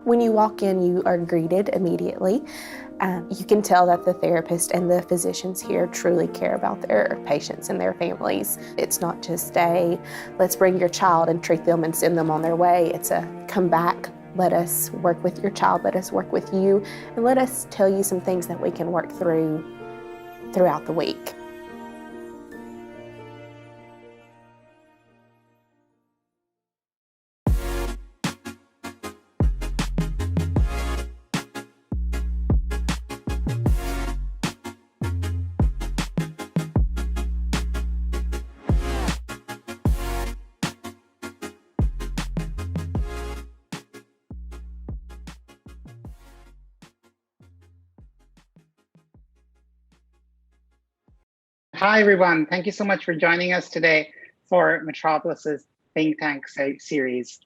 When you walk in, you are greeted immediately. You can tell that the therapist and the physicians here truly care about their patients and their families. It's not just a, let's bring your child and treat them and send them on their way. It's a, come back, let us work with your child, let us work with you, and let us tell you some things that we can work through throughout the week. Hi, everyone. Thank you so much for joining us today for Metropolis's Think Tank series.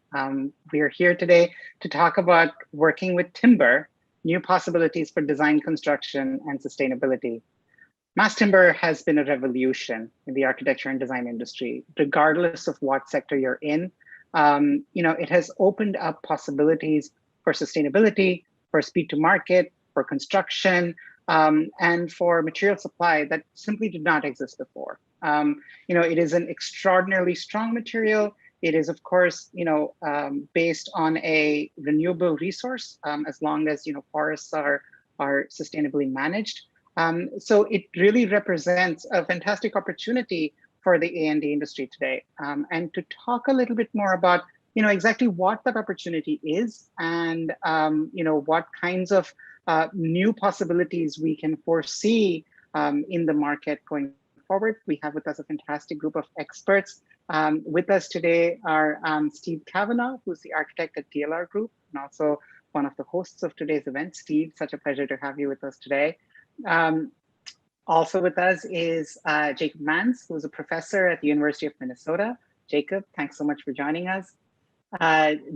We are here today to talk about working with timber, new possibilities for design, construction, and sustainability. Mass timber has been a revolution in the architecture and design industry, regardless of what sector you're in. It has opened up possibilities for sustainability, for speed to market, for construction, and for material supply that simply did not exist before. It is an extraordinarily strong material. It is, of course, based on a renewable resource, as long as forests are sustainably managed. So it really represents a fantastic opportunity for the A&D industry today. And to talk a little bit more about exactly what that opportunity is and what kinds of new possibilities we can foresee in the market going forward. We have with us a fantastic group of experts. With us today are Steve Kavanagh, who's the architect at DLR Group, and also one of the hosts of today's event. Steve, such a pleasure to have you with us today. Also with us is Jacob Mans, who's a professor at the University of Minnesota. Jacob, thanks so much for joining us.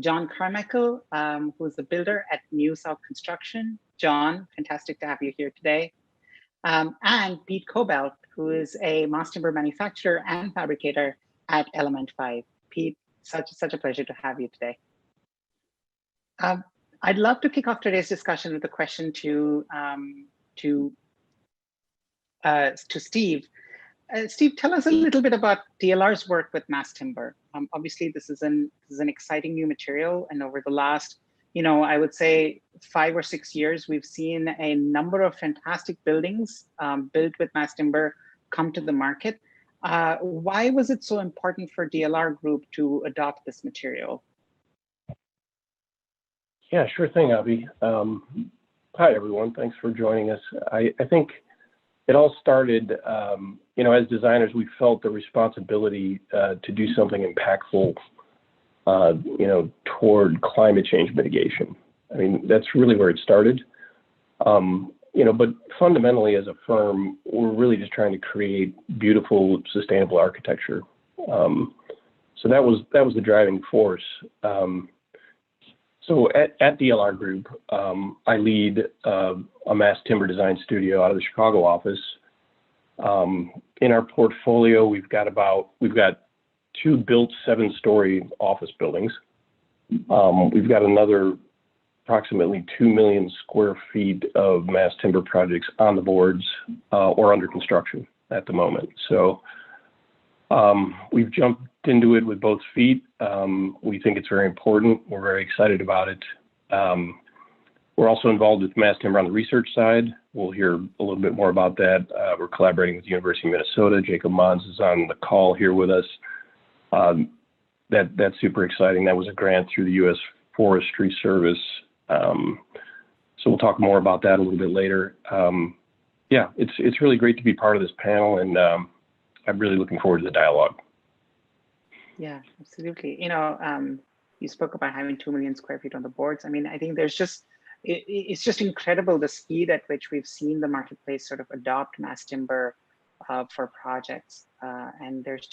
John Carmichael, who's the builder at New South Construction. John, fantastic to have you here today. And Pete Cobelt, who is a mass timber manufacturer and fabricator at Element 5. Pete, such a pleasure to have you today. I'd love to kick off today's discussion with a question to Steve. Steve, tell us a little bit about DLR's work with mass timber. Obviously, this is an exciting new material, and over the last, I would say 5 or 6 years, we've seen a number of fantastic buildings built with mass timber come to the market. Why was it so important for DLR Group to adopt this material? Yeah, sure thing, Abhi. Hi, everyone. Thanks for joining us. I think it all started, as designers, we felt the responsibility to do something impactful, toward climate change mitigation. I mean, that's really where it started. But fundamentally, as a firm, we're really just trying to create beautiful, sustainable architecture. So that was the driving force. So at DLR Group, I lead a mass timber design studio out of the Chicago office. In our portfolio, we've got 2 built 7-story office buildings. We've got another approximately 2 million square feet of mass timber projects on the boards or under construction at the moment. So we've jumped into it with both feet. We think it's very important. We're very excited about it. We're also involved with mass timber on the research side. We'll hear a little bit more about that. We're collaborating with the University of Minnesota. Jacob Mans is on the call here with us. That's super exciting. That was a grant through the U.S. Forestry Service. So we'll talk more about that a little bit later. Yeah, it's really great to be part of this panel, and I'm really looking forward to the dialogue. Yeah, absolutely. You spoke about having 2 million square feet on the boards. I mean, I think it's just incredible the speed at which we've seen the marketplace sort of adopt mass timber for projects. And there's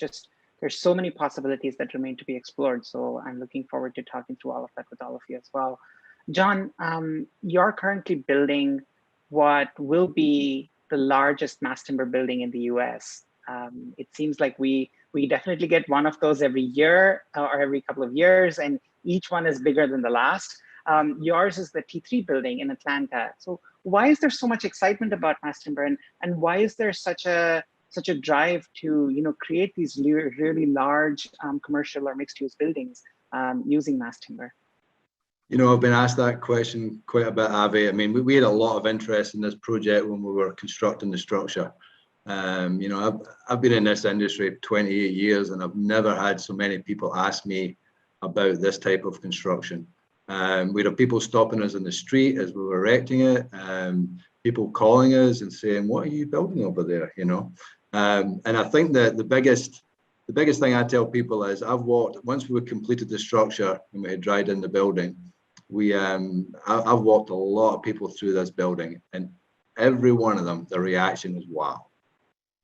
so many possibilities that remain to be explored. So I'm looking forward to talking through all of that with all of you as well. John, you're currently building what will be the largest mass timber building in the US. It seems like we definitely get one of those every year or every couple of years, and each one is bigger than the last. Yours is the T3 building in Atlanta. So why is there so much excitement about mass timber, and why is there such a drive to create these really large commercial or mixed use buildings using mass timber? I've been asked that question quite a bit, Avi. I mean, we had a lot of interest in this project when we were constructing the structure. I've been in this industry 28 years, and I've never had so many people ask me about this type of construction. We'd have people stopping us in the street as we were erecting it, people calling us and saying, "What are you building over there?" And I think that the biggest thing I tell people is once we completed the structure and we had dried in the building, I've walked a lot of people through this building, and every one of them, the reaction is wow.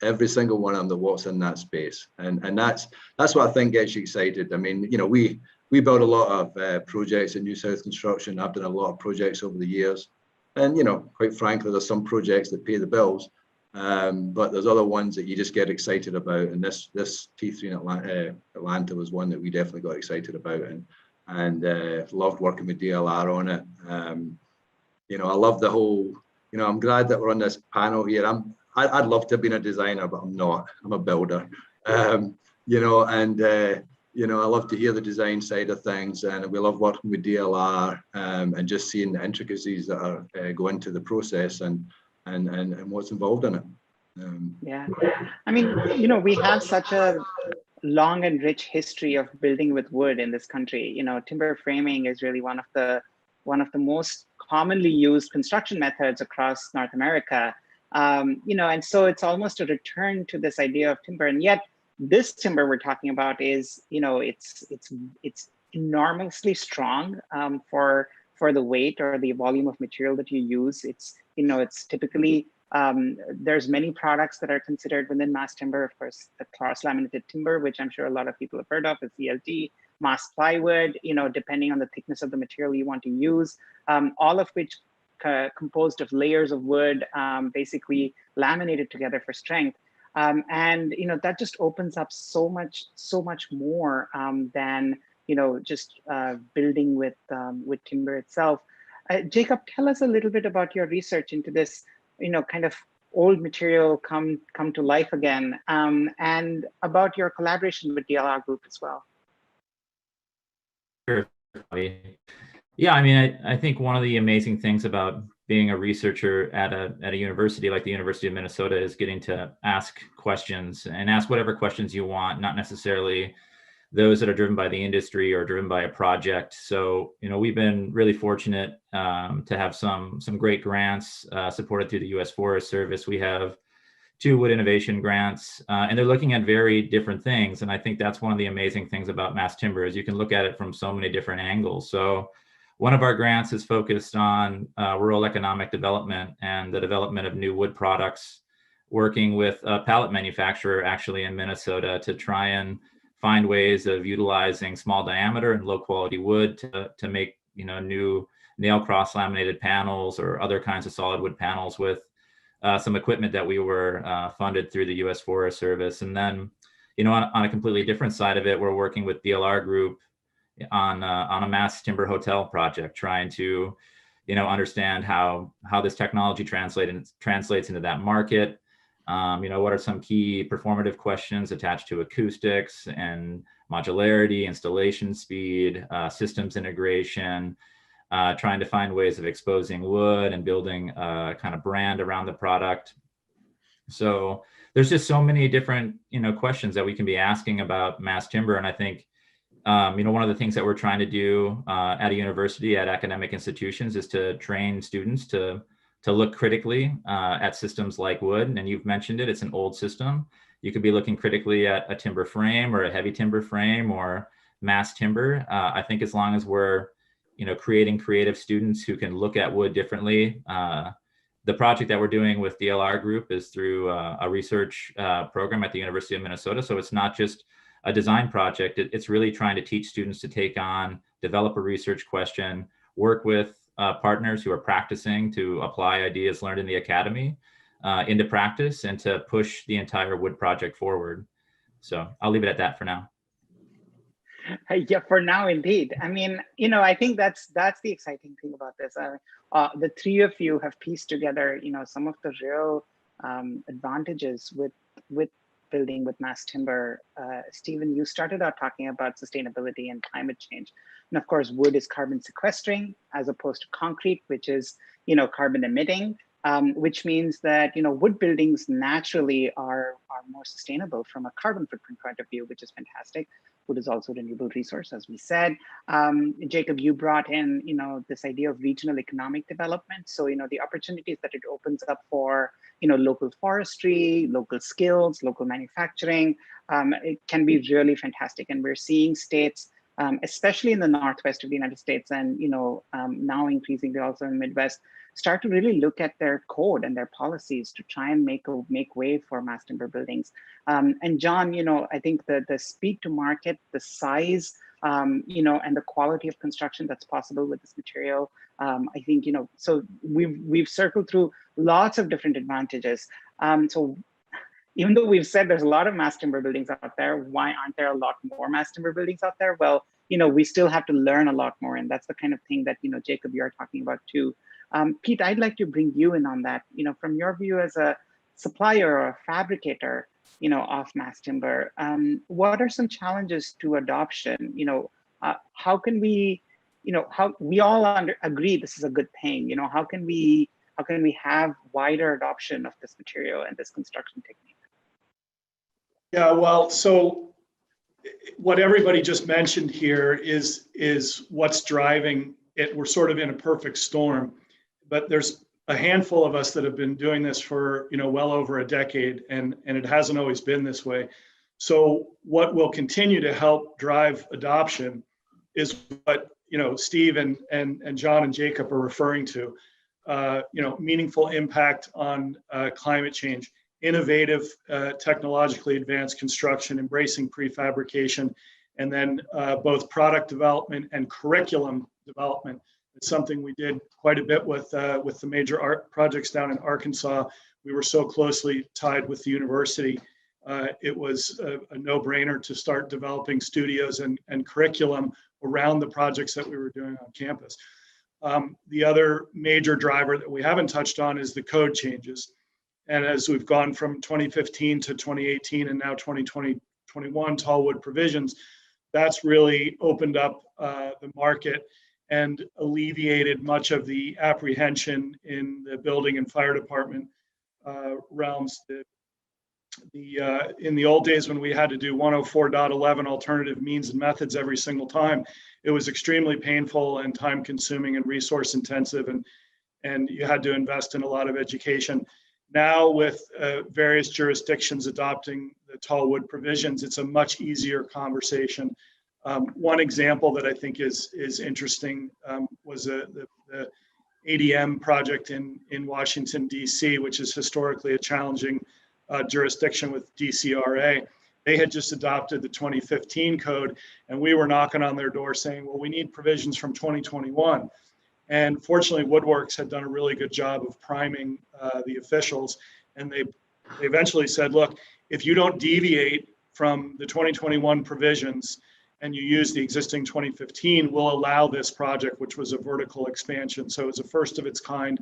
Every single one of them that walks in that space, and that's what I think gets you excited. I mean, we build a lot of projects in New South Construction. I've done a lot of projects over the years, and quite frankly, there's some projects that pay the bills, but there's other ones that you just get excited about. And this T3 in Atlanta was one that we definitely got excited about, and loved working with DLR on it. I love the whole. I'm glad that we're on this panel here. I'd love to have been a designer, but I'm not. I'm a builder. I love to hear the design side of things, and we love working with DLR and just seeing the intricacies that are go into the process and what's involved in it. Yeah, I mean, we have such a long and rich history of building with wood in this country. Timber framing is really one of the most commonly used construction methods across North America. And so it's almost a return to this idea of timber, and yet this timber we're talking about is, it's enormously strong for the weight or the volume of material that you use. It's typically there's many products that are considered within mass timber. Of course, the cross laminated timber, which I'm sure a lot of people have heard of, is CLT, mass plywood. Depending on the thickness of the material you want to use, all of which composed of layers of wood, basically laminated together for strength. And that just opens up so much more than just building with timber itself. Jacob, tell us a little bit about your research into this, kind of old material come to life again, and about your collaboration with DLR Group as well. Sure. Yeah, I mean, I think one of the amazing things about being a researcher at a university like the University of Minnesota is getting to ask questions and ask whatever questions you want, not necessarily those that are driven by the industry or driven by a project. So, we've been really fortunate to have some great grants supported through the U.S. Forest Service. We have 2 wood innovation grants, and they're looking at very different things. And I think that's one of the amazing things about mass timber is you can look at it from so many different angles. So one of our grants is focused on rural economic development and the development of new wood products, working with a pallet manufacturer actually in Minnesota to try and find ways of utilizing small diameter and low quality wood to make new nail cross laminated panels or other kinds of solid wood panels with some equipment that we were funded through the U.S. Forest Service. And then, on a completely different side of it, we're working with DLR Group on a mass timber hotel project, trying to, understand how this technology translates into that market. What are some key performative questions attached to acoustics and modularity, installation speed, systems integration, trying to find ways of exposing wood and building a kind of brand around the product. So there's just so many different, questions that we can be asking about mass timber. And I think, one of the things that we're trying to do at a university, at academic institutions, is to train students to look critically at systems like wood. And you've mentioned it, it's an old system. You could be looking critically at a timber frame or a heavy timber frame or mass timber. I think as long as we're, creating creative students who can look at wood differently. The project that we're doing with DLR Group is through a research program at the University of Minnesota. So it's not just a design project. It's really trying to teach students to take on, develop a research question, work with partners who are practicing to apply ideas learned in the academy into practice and to push the entire wood project forward. So I'll leave it at that for now. Yeah, for now, indeed. I mean, I think that's the exciting thing about this. The three of you have pieced together, some of the real advantages with building with mass timber. Stephen, you started out talking about sustainability and climate change, and of course, wood is carbon sequestering as opposed to concrete, which is carbon emitting. Which means that wood buildings naturally are more sustainable from a carbon footprint point of view, which is fantastic. Wood is also a renewable resource, as we said. Jacob, you brought in this idea of regional economic development. So the opportunities that it opens up for local forestry, local skills, local manufacturing, it can be really fantastic. And we're seeing states, especially in the Northwest of the United States, and now increasingly also in the Midwest, start to really look at their code and their policies to try and make way for mass timber buildings. And John, I think the speed to market, the size, and the quality of construction that's possible with this material, I think, so we've circled through lots of different advantages. So even though we've said there's a lot of mass timber buildings out there, why aren't there a lot more mass timber buildings out there? Well, we still have to learn a lot more, and that's the kind of thing that Jacob, you're talking about too. Pete, I'd like to bring you in on that. From your view as a supplier or a fabricator, of mass timber, what are some challenges to adoption? How can we, how we all agree this is a good thing? How can we have wider adoption of this material and this construction technique? Yeah, well, so what everybody just mentioned here is what's driving it. We're sort of in a perfect storm, but there's a handful of us that have been doing this for well over a decade, and it hasn't always been this way. So what will continue to help drive adoption is what Steve and John and Jacob are referring to. Meaningful impact on climate change, innovative, technologically advanced construction, embracing prefabrication, and then both product development and curriculum development. It's something we did quite a bit with the major art projects down in Arkansas. We were so closely tied with the university. It was a no-brainer to start developing studios and curriculum around the projects that we were doing on campus. The other major driver that we haven't touched on is the code changes. And as we've gone from 2015 to 2018 and now 2021 tall wood provisions, that's really opened up the market and alleviated much of the apprehension in the building and fire department realms. In the old days when we had to do 104.11 alternative means and methods every single time, it was extremely painful and time consuming and resource intensive, and you had to invest in a lot of education. Now with various jurisdictions adopting the tall wood provisions, it's a much easier conversation. One example that I think is interesting was the ADM project in Washington, D.C., which is historically a challenging jurisdiction with DCRA. They had just adopted the 2015 code, and we were knocking on their door saying, well, we need provisions from 2021. And fortunately, Woodworks had done a really good job of priming the officials, and they eventually said, look, if you don't deviate from the 2021 provisions and you use the existing 2015, we'll allow this project, which was a vertical expansion. So it's a first of its kind,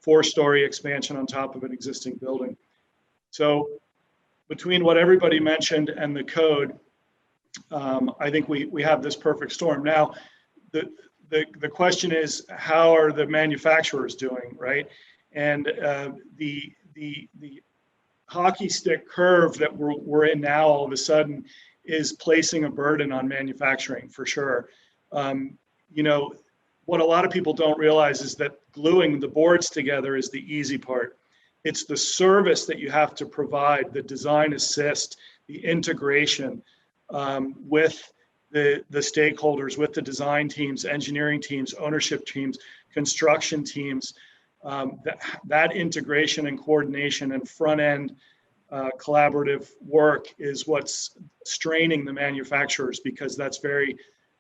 4-story expansion on top of an existing building. So between what everybody mentioned and the code, I think we have this perfect storm. Now, the question is, how are the manufacturers doing, right? And the hockey stick curve that we're in now all of a sudden is placing a burden on manufacturing for sure. What a lot of people don't realize is that gluing the boards together is the easy part. It's the service that you have to provide, the design assist, the integration with the stakeholders, with the design teams, engineering teams, ownership teams, construction teams. That integration and coordination and front end collaborative work is what's straining the manufacturers, because that's very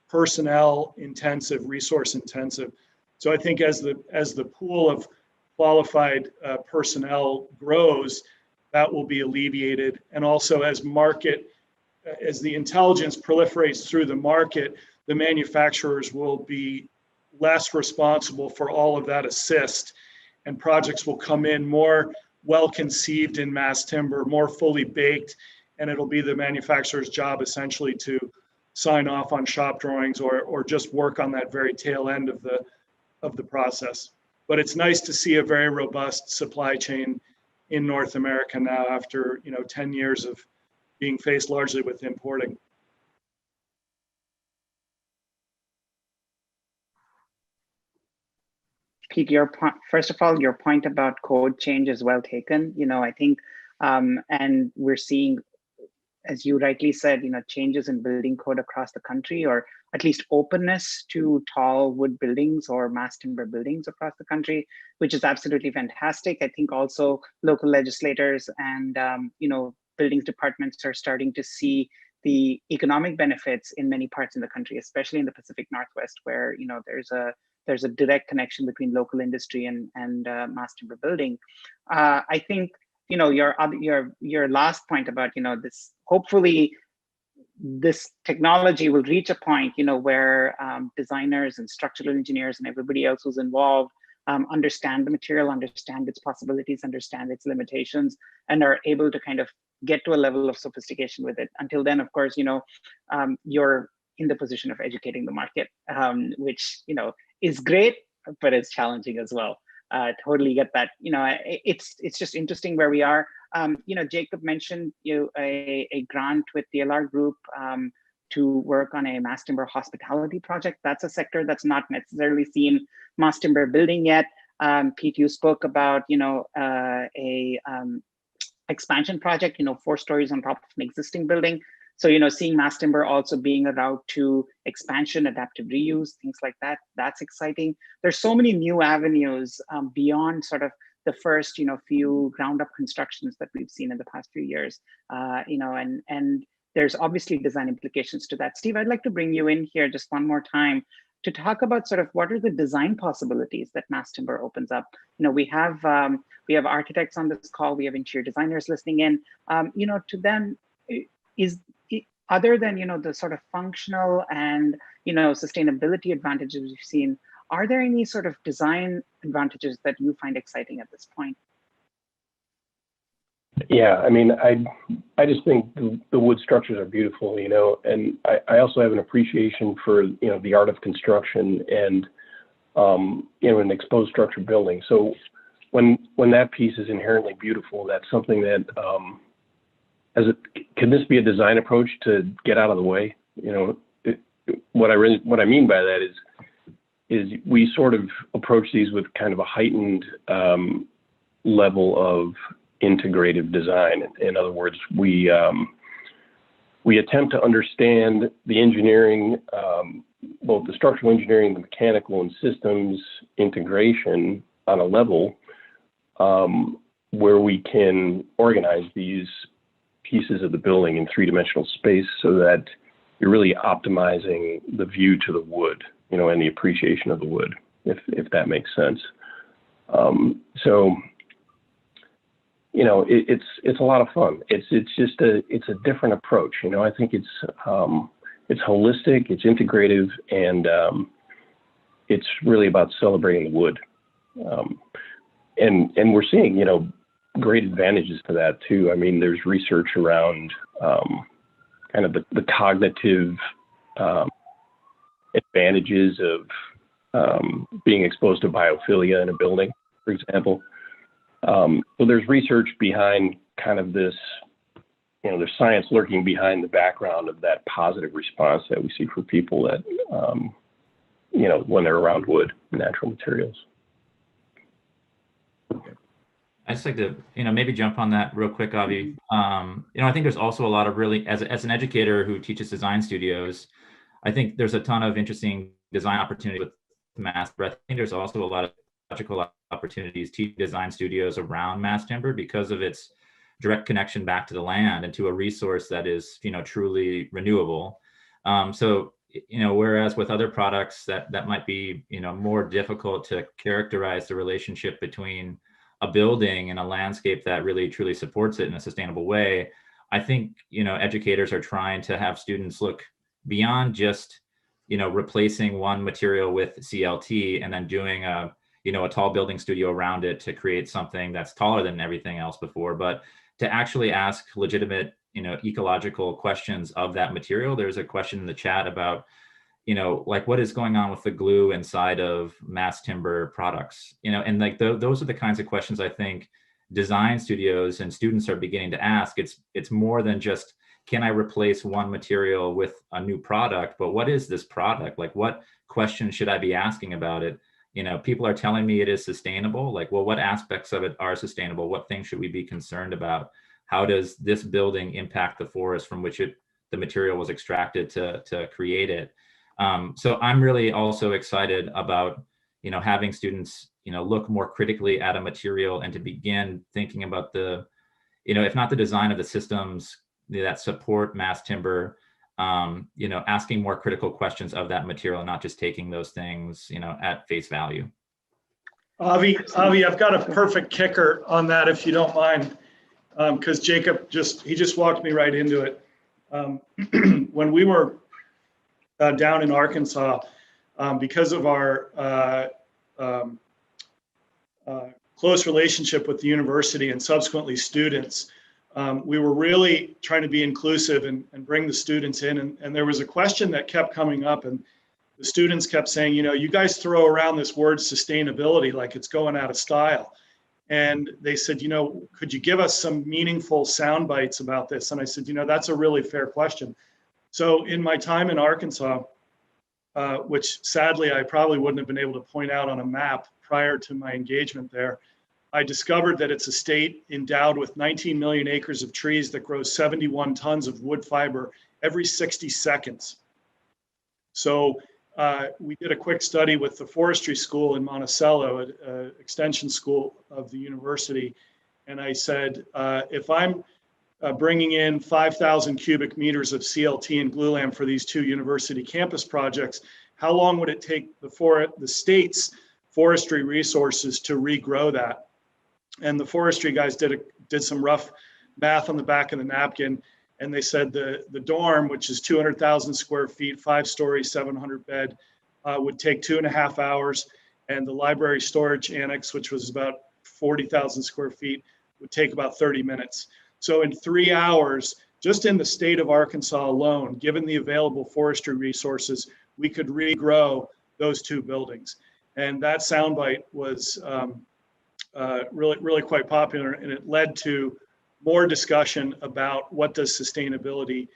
personnel intensive, resource intensive. So I think as the pool of qualified personnel grows, that will be alleviated. And also as market as the intelligence proliferates through the market, the manufacturers will be less responsible for all of that assist, and projects will come in more well conceived in mass timber, more fully baked, and it'll be the manufacturer's job essentially to sign off on shop drawings or just work on that very tail end of the process. But it's nice to see a very robust supply chain in North America now after 10 years of being faced largely with importing. Pete, first of all, your point about code change is well taken. I think, and we're seeing, as you rightly said, changes in building code across the country, or at least openness to tall wood buildings or mass timber buildings across the country, which is absolutely fantastic. I think also local legislators and buildings departments are starting to see the economic benefits in many parts of the country, especially in the Pacific Northwest, where there's a direct connection between local industry and mass timber building. I think your last point about this, hopefully this technology will reach a point where designers and structural engineers and everybody else who's involved understand the material, understand its possibilities, understand its limitations, and are able to kind of get to a level of sophistication with it. Until then, of course, you're in the position of educating the market, which is great, but it's challenging as well. Totally get that. It's just interesting where we are. Jacob mentioned a grant with the DLR Group to work on a mass timber hospitality project. That's a sector that's not necessarily seen mass timber building yet. Pete, you spoke about a expansion project, 4 stories on top of an existing building. So, seeing mass timber also being a route to expansion, adaptive reuse, things like that, that's exciting. There's so many new avenues beyond sort of the first, few ground up constructions that we've seen in the past few years, and there's obviously design implications to that. Steve, I'd like to bring you in here just one more time to talk about sort of what are the design possibilities that mass timber opens up. We have architects on this call, we have interior designers listening in. To them, other than the sort of functional and sustainability advantages we've seen, are there any sort of design advantages that you find exciting at this point? Yeah, I mean, I just think the wood structures are beautiful, and I also have an appreciation for the art of construction and an exposed structure building. So when that piece is inherently beautiful, that's something that can this be a design approach to get out of the way? What I mean by that is we sort of approach these with kind of a heightened level of integrative design. In other words, we attempt to understand the engineering, both the structural engineering, the mechanical and systems integration on a level where we can organize these pieces of the building in 3-dimensional space so that you're really optimizing the view to the wood, and the appreciation of the wood, if that makes sense. So, it's a lot of fun. It's a different approach. I think it's holistic, it's integrative, and it's really about celebrating the wood. And we're seeing, great advantages to that too. I mean, there's research around kind of the cognitive advantages of being exposed to biophilia in a building, for example. So there's research behind kind of this, there's science lurking behind the background of that positive response that we see for people that, when they're around wood, natural materials. I just like to, maybe jump on that real quick, Avi. I think there's also a lot of really, as an educator who teaches design studios, I think there's a ton of interesting design opportunities with mass, but I think there's also a lot of logical opportunities to design studios around mass timber because of its direct connection back to the land and to a resource that is, truly renewable. So, whereas with other products that might be, more difficult to characterize the relationship between a building and a landscape that really truly supports it in a sustainable way, I think, educators are trying to have students look beyond just, replacing one material with CLT and then doing a tall building studio around it to create something that's taller than everything else before, but to actually ask legitimate, ecological questions of that material. There's a question in the chat about, like what is going on with the glue inside of mass timber products, and like those are the kinds of questions I think design studios and students are beginning to ask. It's more than just, can I replace one material with a new product, but what is this product? Like, what questions should I be asking about it? People are telling me it is sustainable. Like, well, what aspects of it are sustainable? What things should we be concerned about? How does this building impact the forest from which the material was extracted to create it? So I'm really also excited about, having students, look more critically at a material and to begin thinking about the, if not the design of the systems that support mass timber, asking more critical questions of that material, not just taking those things, at face value. Avi, I've got a perfect kicker on that, if you don't mind, because Jacob just walked me right into it. When we were down in Arkansas, because of our close relationship with the university and subsequently students, we were really trying to be inclusive and bring the students in. And there was a question that kept coming up, and the students kept saying, you guys throw around this word sustainability like it's going out of style. And they said, could you give us some meaningful sound bites about this? And I said, that's a really fair question. So in my time in Arkansas, which sadly I probably wouldn't have been able to point out on a map prior to my engagement there, I discovered that it's a state endowed with 19 million acres of trees that grow 71 tons of wood fiber every 60 seconds. So we did a quick study with the forestry school in Monticello, an extension school of the university. And I said, if I'm bringing in 5,000 cubic meters of CLT and glulam for these two university campus projects, how long would it take the state's forestry resources to regrow that? And the forestry guys did some rough math on the back of the napkin, and they said the dorm, which is 200,000 square feet, 5-story, 700 bed, would take 2.5 hours, and the library storage annex, which was about 40,000 square feet, would take about 30 minutes. So in 3 hours, just in the state of Arkansas alone, given the available forestry resources, we could regrow those two buildings. And that soundbite was really quite popular, and it led to more discussion about what does sustainability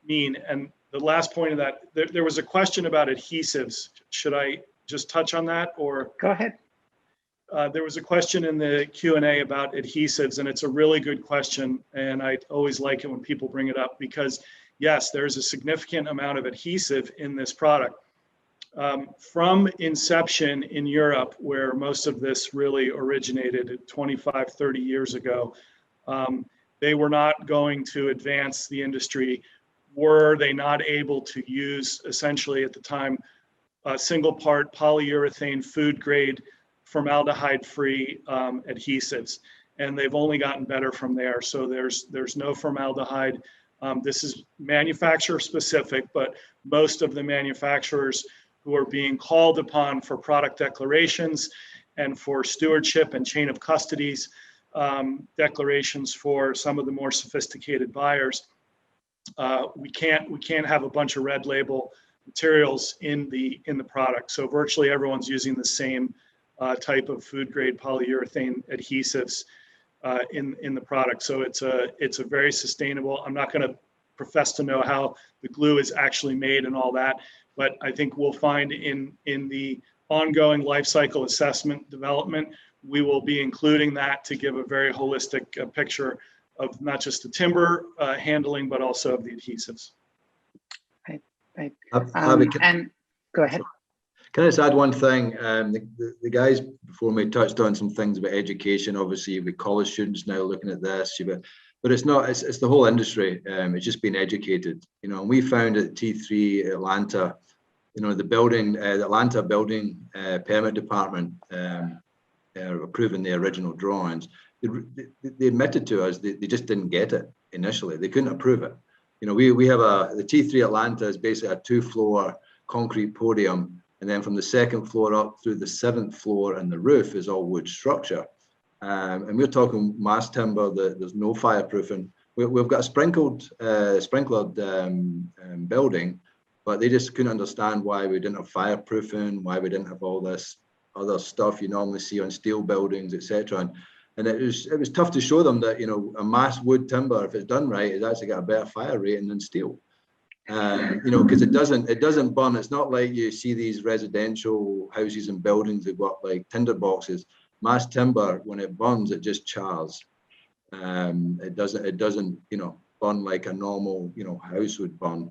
mean. And the last point of that, there was a question about adhesives. Should I just touch on that, or? Go ahead. There was a question in the Q&A about adhesives, and it's a really good question, and I always like it when people bring it up, because yes, there's a significant amount of adhesive in this product. From inception in Europe, where most of this really originated 25, 30 years ago, they were not going to advance the industry. Were they not able to use, essentially at the time, single part polyurethane food grade formaldehyde-free adhesives, and they've only gotten better from there. So there's no formaldehyde. This is manufacturer specific, but most of the manufacturers who are being called upon for product declarations and for stewardship and chain of custodies declarations for some of the more sophisticated buyers, we can't have a bunch of red label materials in the product. So virtually everyone's using the same type of food grade polyurethane adhesives in the product. So it's a very sustainable. I'm not going to profess to know how the glue is actually made and all that, but I think we'll find in the ongoing life cycle assessment development, we will be including that to give a very holistic picture of not just the timber handling, but also of the adhesives. Right. And go ahead. Can I just add one thing? The guys before me touched on some things about education. Obviously, with college students now looking at this, but it's not. It's the whole industry. It's just being educated. And we found at T3 Atlanta, the building, the Atlanta building permit department approving the original drawings. they admitted to us they just didn't get it initially. They couldn't approve it. You know, we have the T3 Atlanta is basically a 2-floor concrete podium, and then from the 2nd floor up through the 7th floor and the roof is all wood structure. And we're talking mass timber that there's no fireproofing. We've got a sprinklered building, but they just couldn't understand why we didn't have fireproofing, why we didn't have all this other stuff you normally see on steel buildings, etc. And it was tough to show them that, you know, a mass wood timber, if it's done right, it's actually got a better fire rating than steel. You know, because it doesn't burn. It's not like you see these residential houses and buildings that got like tinder boxes. Mass timber, when it burns, it just chars. It doesn't, you know, burn like a normal, you know, house would burn.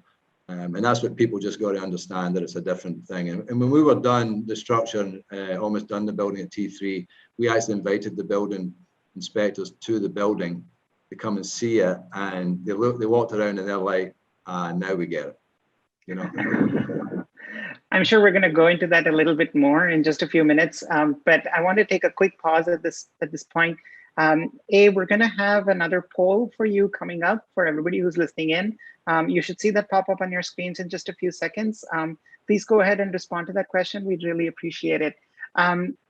And that's what people just got to understand, that it's a different thing. And when we were done the structure, almost done the building at T3, we actually invited the building inspectors to the building to come and see it. And they walked around and they're like, now we get it, you know. I'm sure we're going to go into that a little bit more in just a few minutes, but I want to take a quick pause at this point. We're going to have another poll for you coming up for everybody who's listening in. You should see that pop up on your screens in just a few seconds. Please go ahead and respond to that question. We'd really appreciate it.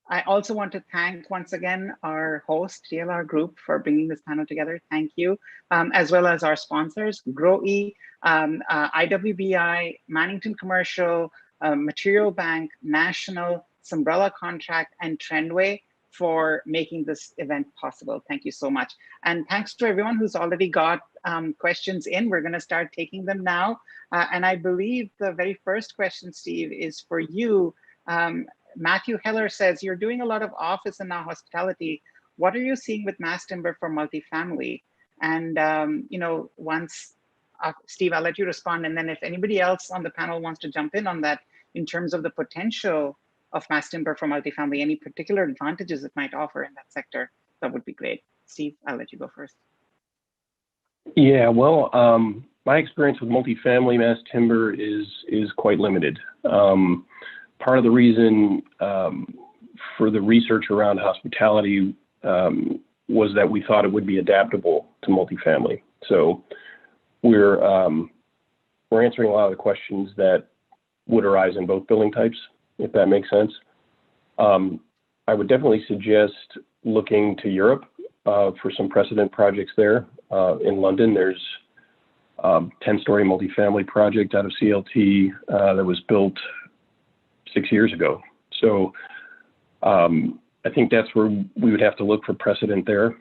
I also want to thank once again our host, DLR Group, for bringing this panel together. Thank you, as well as our sponsors, GrowE, IWBI, Mannington Commercial, Material Bank, National, Umbrella Contract, and Trendway for making this event possible. Thank you so much. And thanks to everyone who's already got questions in. We're going to start taking them now. And I believe the very first question, Steve, is for you. Matthew Heller says, you're doing a lot of office and now hospitality. What are you seeing with mass timber for multifamily? And, you know, once, Steve, I'll let you respond. And then if anybody else on the panel wants to jump in on that in terms of the potential of mass timber for multifamily, any particular advantages it might offer in that sector, that would be great. Steve, I'll let you go first. Yeah, well, my experience with multifamily mass timber is quite limited. Part of the reason for the research around hospitality was that we thought it would be adaptable to multifamily. So we're answering a lot of the questions that would arise in both building types, if that makes sense. I would definitely suggest looking to Europe for some precedent projects there. In London, there's 10-story multifamily project out of CLT that was built 6 years ago. So I think that's where we would have to look for precedent there.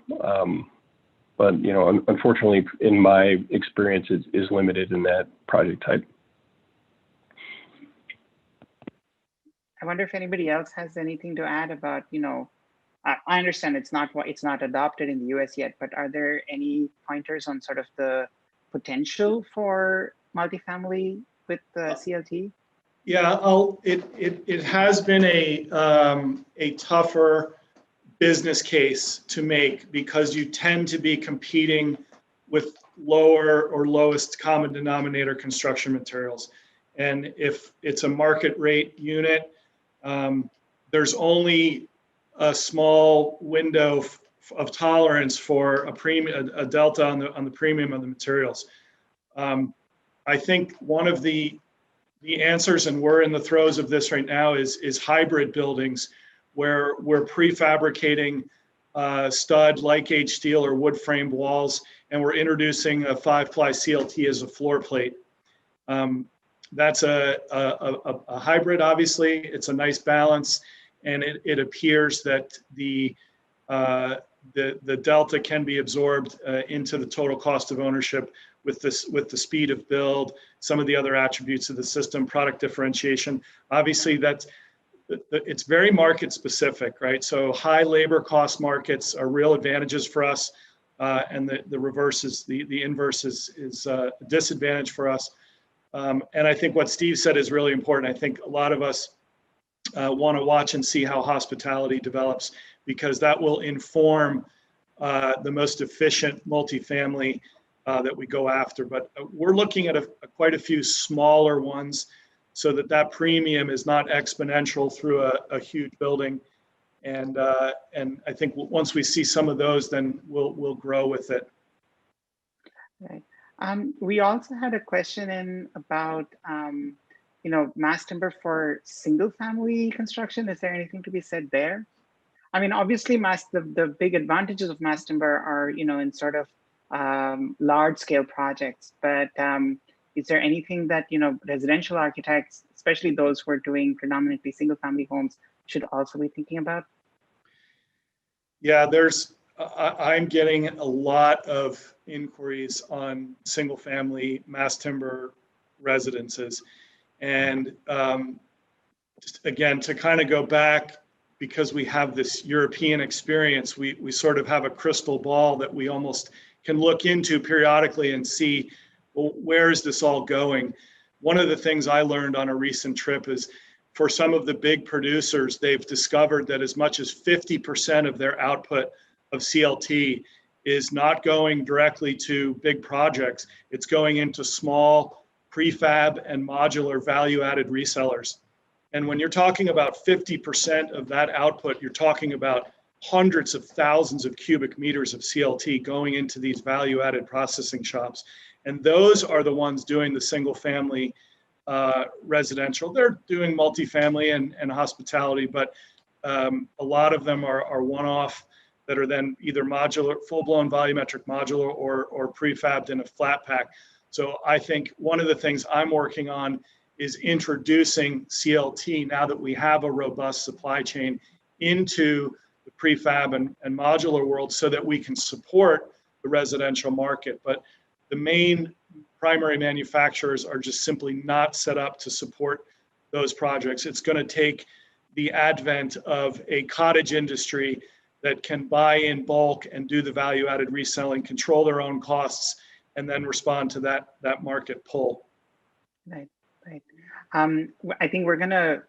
But, you know, unfortunately, in my experience, it is limited in that project type. I wonder if anybody else has anything to add about, you know, I understand it's not adopted in the US yet, but are there any pointers on sort of the potential for multifamily with the CLT? Yeah, it has been a tougher business case to make because you tend to be competing with lower or lowest common denominator construction materials. And if it's a market rate unit, there's only a small window of tolerance for a delta on the premium of the materials. I think one of the answers, and we're in the throes of this right now, is hybrid buildings where we're prefabricating stud like gauge steel or wood framed walls, and we're introducing a 5-ply CLT as a floor plate. That's a hybrid, obviously. It's a nice balance, and it appears that the delta can be absorbed into the total cost of ownership with the speed of build, some of the other attributes of the system, product differentiation. Obviously, it's very market specific, right? So high labor cost markets are real advantages for us, and the reverse is the inverse is a disadvantage for us. And I think what Steve said is really important. I think a lot of us want to watch and see how hospitality develops, because that will inform the most efficient multifamily that we go after. But we're looking at quite a few smaller ones so that premium is not exponential through a huge building. And I think once we see some of those, then we'll grow with it. Right. We also had a question in about mass timber for single family construction. Is there anything to be said there? I mean, obviously, the big advantages of mass timber are in sort of large scale projects, but is there anything that residential architects, especially those who are doing predominantly single family homes, should also be thinking about? Yeah, I'm getting a lot of inquiries on single family mass timber residences. And just again, to kind of go back, because we have this European experience, we sort of have a crystal ball that we almost can look into periodically and see, well, where is this all going? One of the things I learned on a recent trip is for some of the big producers, they've discovered that as much as 50% of their output of CLT is not going directly to big projects. It's going into small prefab and modular value-added resellers. And when you're talking about 50% of that output, you're talking about hundreds of thousands of cubic meters of CLT going into these value-added processing shops. And those are the ones doing the single family residential. They're doing multifamily and hospitality, but a lot of them are one-off that are then either modular, full-blown volumetric modular or prefabbed in a flat pack. So I think one of the things I'm working on is introducing CLT, now that we have a robust supply chain, into the prefab and modular world so that we can support the residential market. But the main primary manufacturers are just simply not set up to support those projects. It's going to take the advent of a cottage industry that can buy in bulk and do the value-added reselling, control their own costs, and then respond to that market pull. Right. I think we're gonna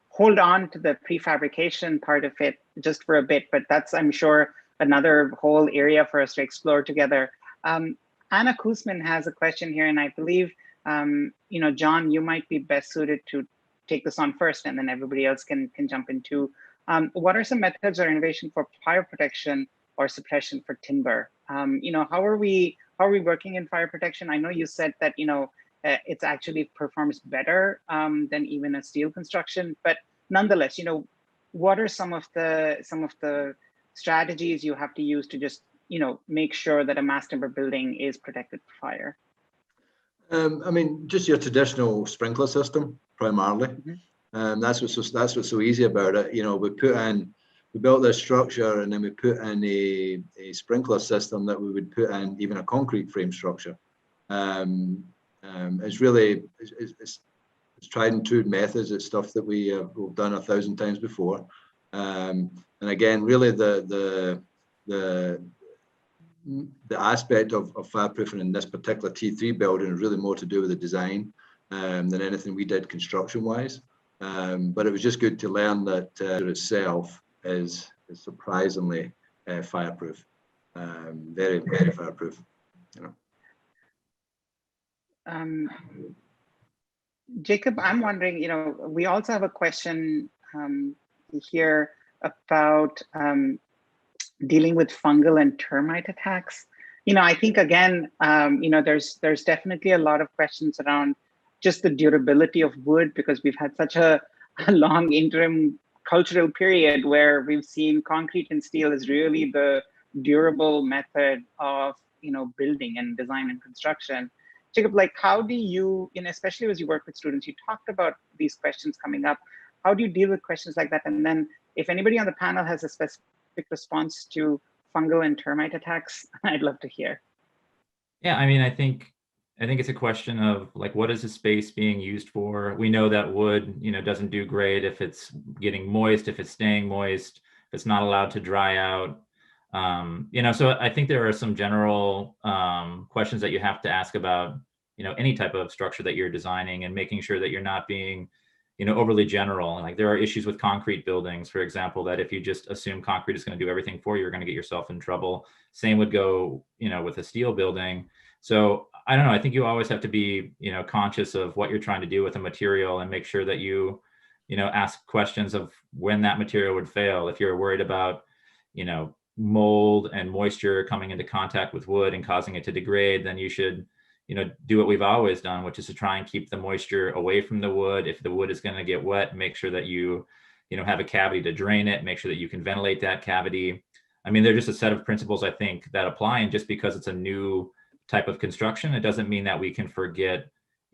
hold on to the prefabrication part of it just for a bit, but that's, I'm sure, another whole area for us to explore together. Anna Kuzmin has a question here, and I believe, John, you might be best suited to take this on first, and then everybody else can jump in too. What are some methods or innovation for fire protection or suppression for timber? How are we working in fire protection? I know you said that it's actually performs better than even a steel construction, but nonetheless, what are some of the strategies you have to use to just make sure that a mass timber building is protected from fire? I mean, just your traditional sprinkler system primarily. Mm-hmm. That's what's so easy about it. We built this structure, and then we put in a sprinkler system that we would put in even a concrete frame structure. It's tried and true methods. It's stuff that we've done 1,000 times before. And again, really the aspect of fireproofing in this particular T3 building is really more to do with the design than anything we did construction-wise. But it was just good to learn that itself is surprisingly fireproof, very, very fireproof. Jacob, I'm wondering, we also have a question here about dealing with fungal and termite attacks. I think, again, there's definitely a lot of questions around just the durability of wood, because we've had such a long interim cultural period where we've seen concrete and steel is really the durable method of building and design and construction. Jacob, how do you, especially as you work with students, you talked about these questions coming up. How do you deal with questions like that? And then if anybody on the panel has a specific response to fungal and termite attacks, I'd love to hear. Yeah, I mean, I think it's a question of what is the space being used for? We know that wood, doesn't do great if it's getting moist, if it's staying moist, if it's not allowed to dry out. So I think there are some general questions that you have to ask about, any type of structure that you're designing, and making sure that you're not being, overly general. And there are issues with concrete buildings, for example, that if you just assume concrete is going to do everything for you, you're going to get yourself in trouble. Same would go, with a steel building. So I don't know. I think you always have to be, conscious of what you're trying to do with a material, and make sure that you ask questions of when that material would fail. If you're worried about, mold and moisture coming into contact with wood and causing it to degrade, then you should, do what we've always done, which is to try and keep the moisture away from the wood. If the wood is going to get wet, make sure that you have a cavity to drain it, make sure that you can ventilate that cavity. I mean, they're just a set of principles, I think, that apply. And just because it's a new type of construction, it doesn't mean that we can forget,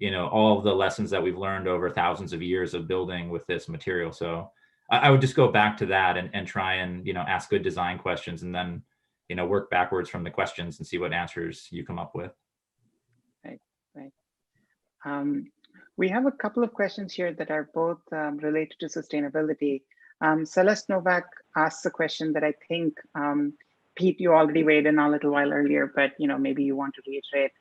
all of the lessons that we've learned over thousands of years of building with this material. So I would just go back to that and try and, ask good design questions, and then, work backwards from the questions and see what answers you come up with. Right. We have a couple of questions here that are both related to sustainability. Celeste Novak asks a question that I think, Pete, you already weighed in a little while earlier, but maybe you want to reiterate.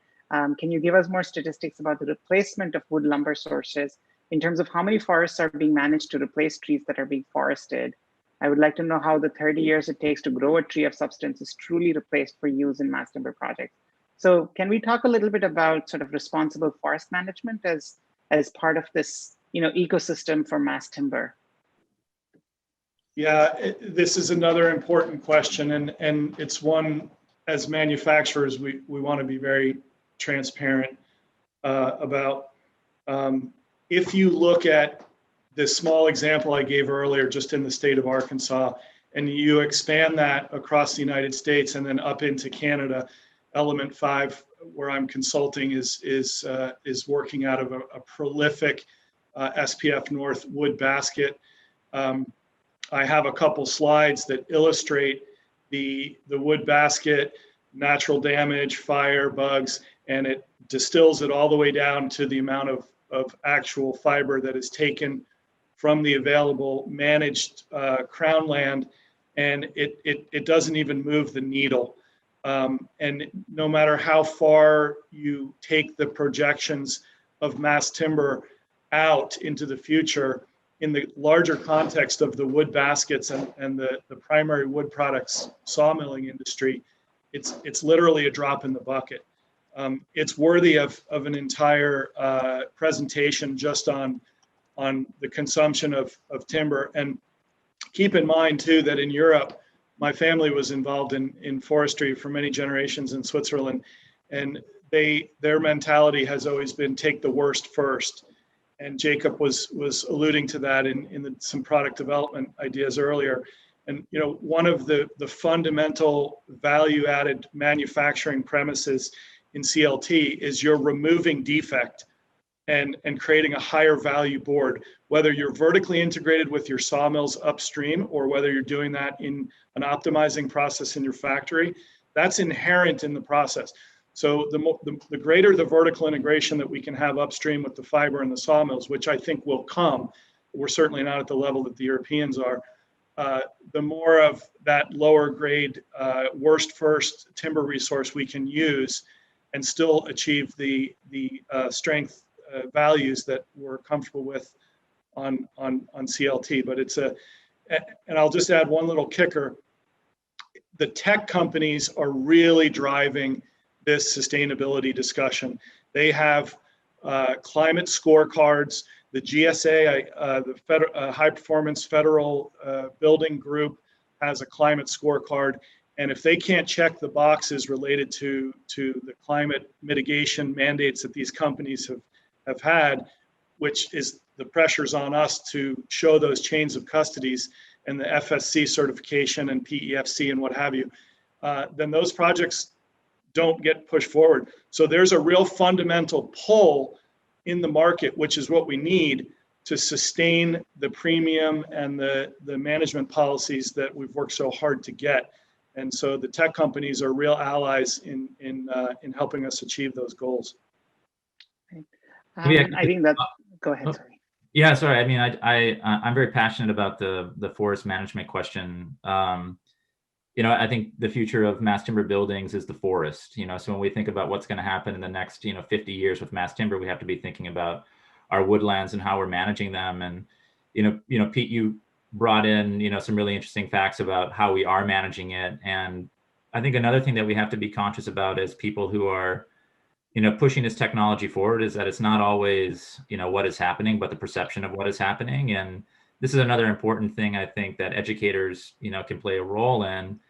Can you give us more statistics about the replacement of wood lumber sources in terms of how many forests are being managed to replace trees that are being forested? I would like to know how the 30 years it takes to grow a tree of substance is truly replaced for use in mass timber projects. So can we talk a little bit about sort of responsible forest management as part of this ecosystem for mass timber? Yeah, this is another important question, and it's one, as manufacturers, we want to be very transparent about. If you look at this small example I gave earlier, just in the state of Arkansas, and you expand that across the United States and then up into Canada, Element 5, where I'm consulting, is working out of a prolific SPF North wood basket. I have a couple slides that illustrate the wood basket, natural damage, fire, bugs, and it distills it all the way down to the amount of actual fiber that is taken from the available managed crown land, and it doesn't even move the needle. And no matter how far you take the projections of mass timber out into the future, in the larger context of the wood baskets and the primary wood products sawmilling industry, it's literally a drop in the bucket. It's worthy of an entire presentation just on the consumption of timber. And keep in mind too that in Europe, my family was involved in forestry for many generations in Switzerland, and their mentality has always been take the worst first. And Jacob was alluding to that in some product development ideas earlier. And one of the fundamental value-added manufacturing premises in CLT is you're removing defect and creating a higher value board, whether you're vertically integrated with your sawmills upstream or whether you're doing that in an optimizing process in your factory. That's inherent in the process. So the greater the vertical integration that we can have upstream with the fiber and the sawmills, which I think will come, we're certainly not at the level that the Europeans are, the more of that lower grade, worst first timber resource we can use and still achieve the strength values that we're comfortable with on CLT. But and I'll just add one little kicker. The tech companies are really driving this sustainability discussion. They have climate scorecards. The GSA, the High Performance Federal Building Group, has a climate scorecard. And if they can't check the boxes related to the climate mitigation mandates that these companies have had, which is the pressures on us to show those chains of custodies and the FSC certification and PEFC and what have you, then those projects don't get pushed forward. So there's a real fundamental pull in the market, which is what we need to sustain the premium and the management policies that we've worked so hard to get. And so the tech companies are real allies in helping us achieve those goals. I think that, go ahead, sorry. Yeah, sorry. I mean, I'm very passionate about the forest management question. I think the future of mass timber buildings is the forest. So when we think about what's going to happen in the next 50 years with mass timber, we have to be thinking about our woodlands and how we're managing them. And Pete, you brought in some really interesting facts about how we are managing it. And I think another thing that we have to be conscious about is people who are pushing this technology forward is that it's not always, what is happening, but the perception of what is happening. And this is another important thing I think that educators, can play a role in.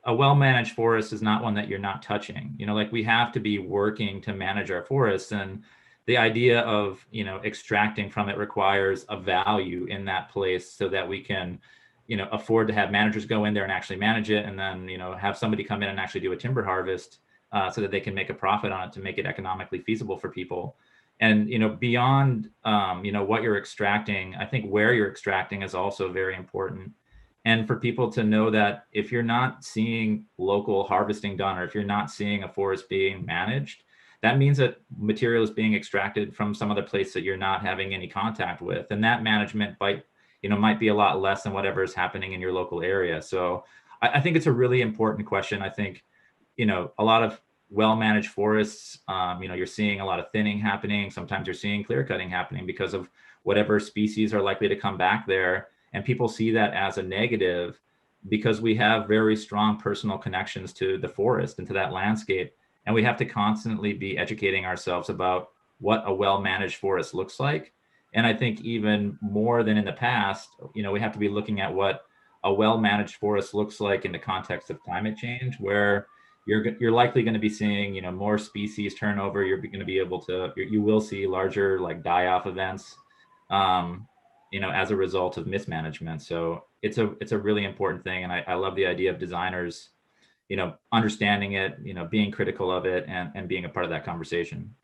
A well-managed forest is not one that you're not touching. Like we have to be working to manage our forests, and the idea of, extracting from it requires a value in that place so that we can, afford to have managers go in there and actually manage it, and then, have somebody come in and actually do a timber harvest so that they can make a profit on it to make it economically feasible for people. And, beyond, what you're extracting, I think where you're extracting is also very important. And for people to know that if you're not seeing local harvesting done, or if you're not seeing a forest being managed, that means that material is being extracted from some other place that you're not having any contact with. And that management might be a lot less than whatever is happening in your local area. So I think it's a really important question. I think, a lot of well-managed forests, you're seeing a lot of thinning happening. Sometimes you're seeing clear cutting happening because of whatever species are likely to come back there. And people see that as a negative because we have very strong personal connections to the forest and to that landscape. And we have to constantly be educating ourselves about what a well-managed forest looks like. And I think even more than in the past, we have to be looking at what a well-managed forest looks like in the context of climate change, where you're likely going to be seeing, more species turnover. You're going to be able to, you will see larger like die-off events, as a result of mismanagement. So it's a really important thing. And I love the idea of designers, understanding it, being critical of it, and being a part of that conversation.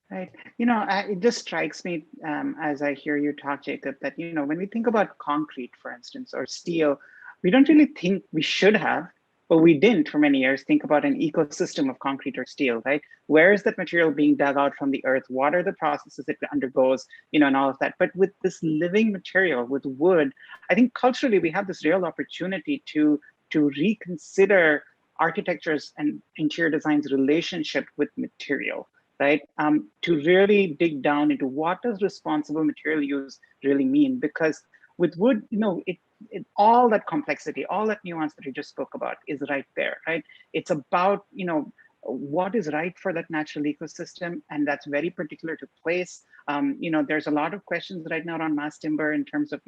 Right. It just strikes me as I hear you talk, Jacob, that, when we think about concrete, for instance, or steel, we don't really think we should have, but we didn't for many years think about an ecosystem of concrete or steel, right? Where is that material being dug out from the earth? What are the processes it undergoes, and all of that? But with this living material, with wood, I think culturally we have this real opportunity to reconsider architecture's and interior design's relationship with material, right? To really dig down into what does responsible material use really mean? Because with wood, all that complexity, all that nuance that we just spoke about is right there, right? It's about, what is right for that natural ecosystem, and that's very particular to place. There's a lot of questions right now on mass timber in terms of,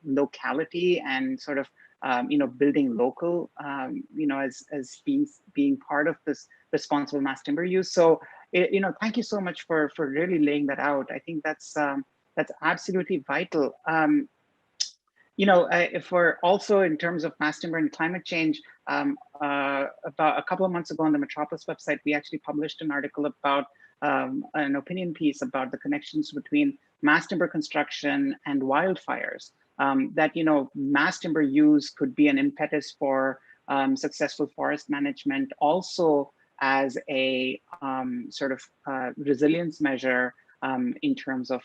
locality and sort of, building local, as being part of this responsible mass timber use. So, thank you so much for really laying that out. I think that's absolutely vital. If we're also in terms of mass timber and climate change, about a couple of months ago on the Metropolis website, we actually published an article about an opinion piece about the connections between mass timber construction and wildfires. That mass timber use could be an impetus for successful forest management, also as a sort of resilience measure in terms of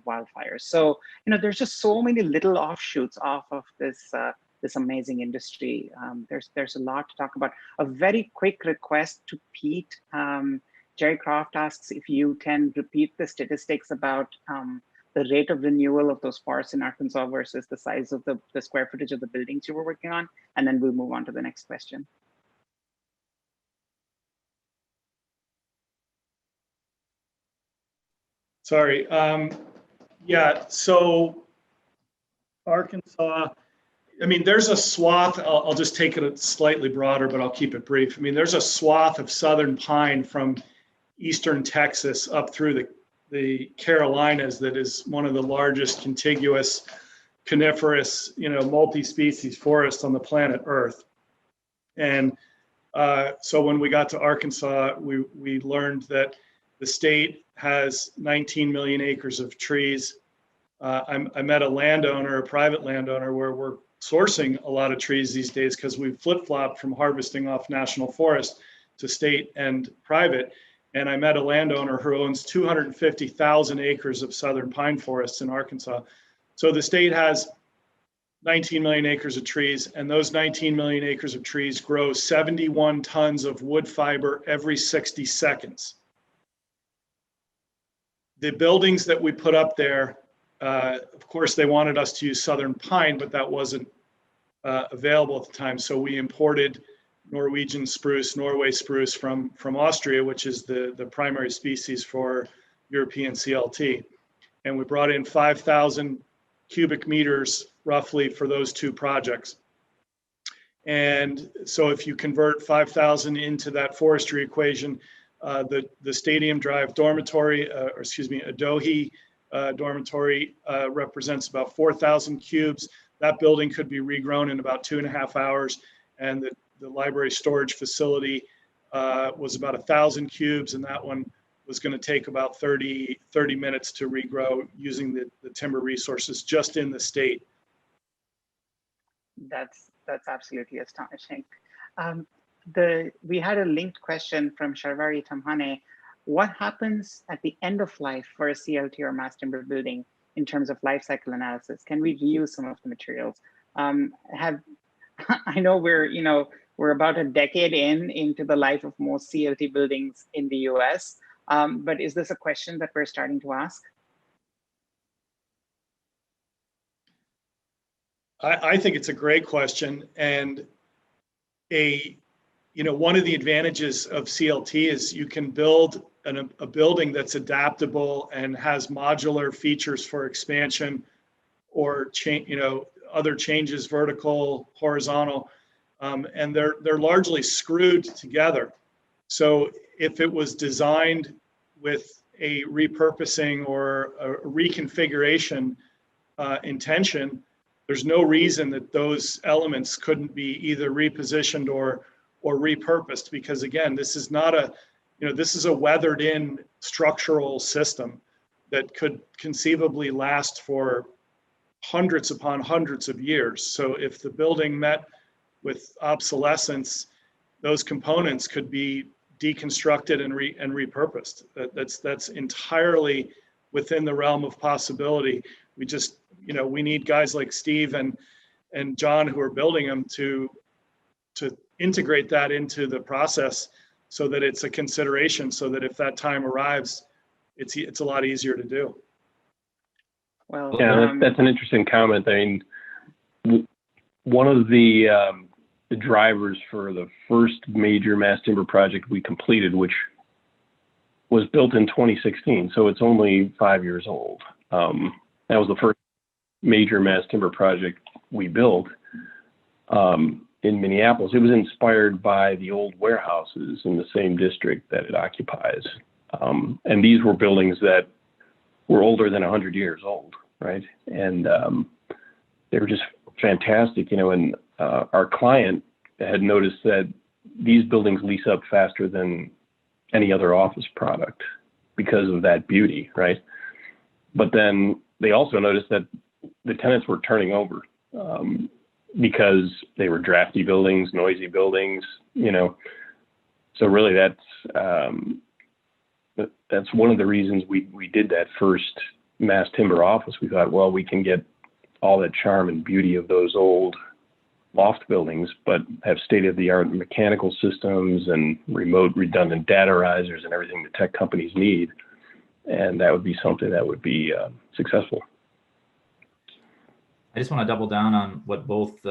wildfires. So there's just so many little offshoots off of this amazing industry. There's a lot to talk about. A very quick request to Pete. Jerry Croft asks if you can repeat the statistics about the rate of renewal of those forests in Arkansas versus the size of the square footage of the buildings you were working on, and then we'll move on to the next question. Sorry. Yeah, so Arkansas, there's a swath, I'll just take it slightly broader, but I'll keep it brief. There's a swath of southern pine from eastern Texas up through the Carolinas that is one of the largest contiguous coniferous, multi-species forests on the planet Earth. And so when we got to Arkansas, we learned that the state has 19 million acres of trees. I met a private landowner, where we're sourcing a lot of trees these days because we've flip-flopped from harvesting off national forest to state and private. And I met a landowner who owns 250,000 acres of southern pine forests in Arkansas. So the state has 19 million acres of trees, and those 19 million acres of trees grow 71 tons of wood fiber every 60 seconds. The buildings that we put up there, of course, they wanted us to use southern pine, but that wasn't available at the time. So we imported Norwegian spruce, Norway spruce from Austria, which is the primary species for European CLT. And we brought in 5,000 cubic meters roughly for those two projects. And so if you convert 5,000 into that forestry equation, the Stadium Drive dormitory, Adohi dormitory represents about 4,000 cubes. That building could be regrown in about 2.5 hours. And the library storage facility was about 1,000 cubes, and that one was going to take about 30 minutes to regrow using the timber resources just in the state. That's absolutely astonishing. We had a linked question from Sharvari Tamhane. What happens at the end of life for a CLT or mass timber building in terms of life cycle analysis? Can we reuse some of the materials? I know we're about a decade into the life of most CLT buildings in the US, but is this a question that we're starting to ask? I think it's a great question, and one of the advantages of CLT is you can build a building that's adaptable and has modular features for expansion or other changes, vertical, horizontal, and they're largely screwed together. So if it was designed with a repurposing or a reconfiguration intention, there's no reason that those elements couldn't be either repositioned or repurposed, because again, this is not this is a weathered in structural system that could conceivably last for hundreds upon hundreds of years. So if the building met with obsolescence, those components could be deconstructed and repurposed. That's entirely within the realm of possibility. We just, we need guys like Steve and John who are building them to integrate that into the process so that it's a consideration, so that if that time arrives, it's a lot easier to do. Well, yeah, that's an interesting comment. I mean, one of the drivers for the first major mass timber project we completed, which was built in 2016, so it's only 5 years old. That was the first major mass timber project we built in Minneapolis. It was inspired by the old warehouses in the same district that it occupies. And these were buildings that were older than 100 years old, right? And they were just fantastic, and our client had noticed that these buildings lease up faster than any other office product because of that beauty, right? But then they also noticed that the tenants were turning over because they were drafty buildings, noisy buildings, So really that's one of the reasons we did that first mass timber office. We thought, well, we can get all that charm and beauty of those old loft buildings, but have state-of-the-art mechanical systems and remote redundant data risers and everything the tech companies need. And that would be something that would be successful. I just want to double down on what both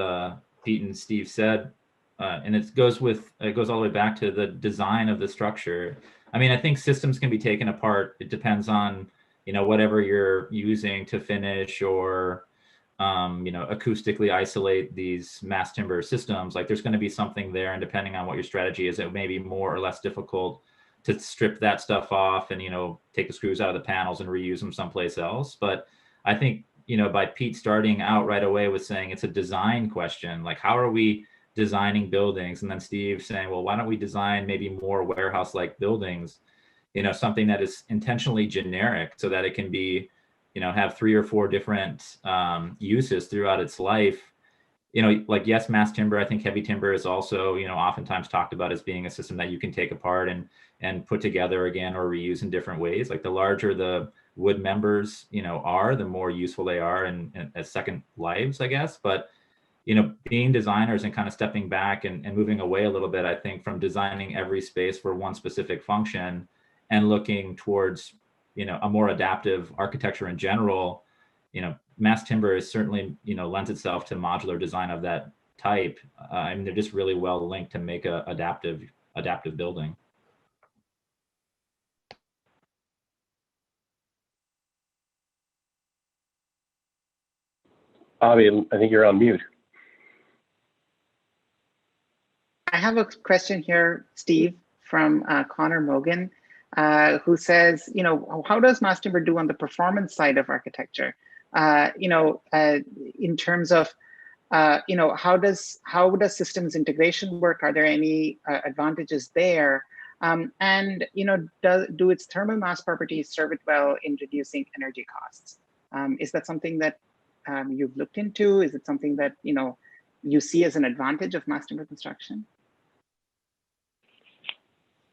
Pete and Steve said. And it goes all the way back to the design of the structure. I mean, I think systems can be taken apart. It depends on, whatever you're using to finish or, acoustically isolate these mass timber systems. Like there's going to be something there, and depending on what your strategy is, it may be more or less difficult to strip that stuff off and, take the screws out of the panels and reuse them someplace else. But I think, by Pete starting out right away with saying it's a design question, like how are we designing buildings? And then Steve saying, well, why don't we design maybe more warehouse-like buildings, something that is intentionally generic so that it can be, have 3 or 4 different uses throughout its life. Like, yes, mass timber, I think heavy timber is also, oftentimes talked about as being a system that you can take apart and put together again or reuse in different ways. Like the larger the wood members, are, the more useful they are and as second lives, I guess. But, being designers and kind of stepping back and moving away a little bit, I think, from designing every space for one specific function and looking towards, a more adaptive architecture in general, mass timber is certainly, lends itself to modular design of that type, I mean, they're just really well linked to make a adaptive building. Avi, I think you're on mute. I have a question here, Steve, from Connor Mogan, who says, how does mass timber do on the performance side of architecture? In terms of, how does systems integration work? Are there any advantages there? And do its thermal mass properties serve it well in reducing energy costs? Is that something that you've looked into? Is it something that you see as an advantage of mass timber construction?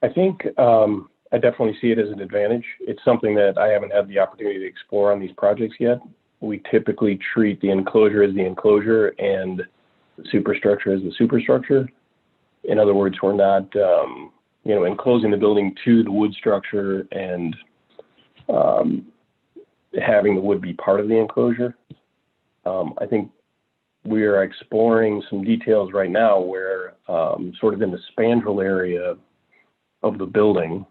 I think I definitely see it as an advantage. It's something that I haven't had the opportunity to explore on these projects yet. We typically treat the enclosure as the enclosure and the superstructure as the superstructure. In other words, we're not, enclosing the building to the wood structure and having the wood be part of the enclosure. I think we are exploring some details right now where sort of in the spandrel area of the building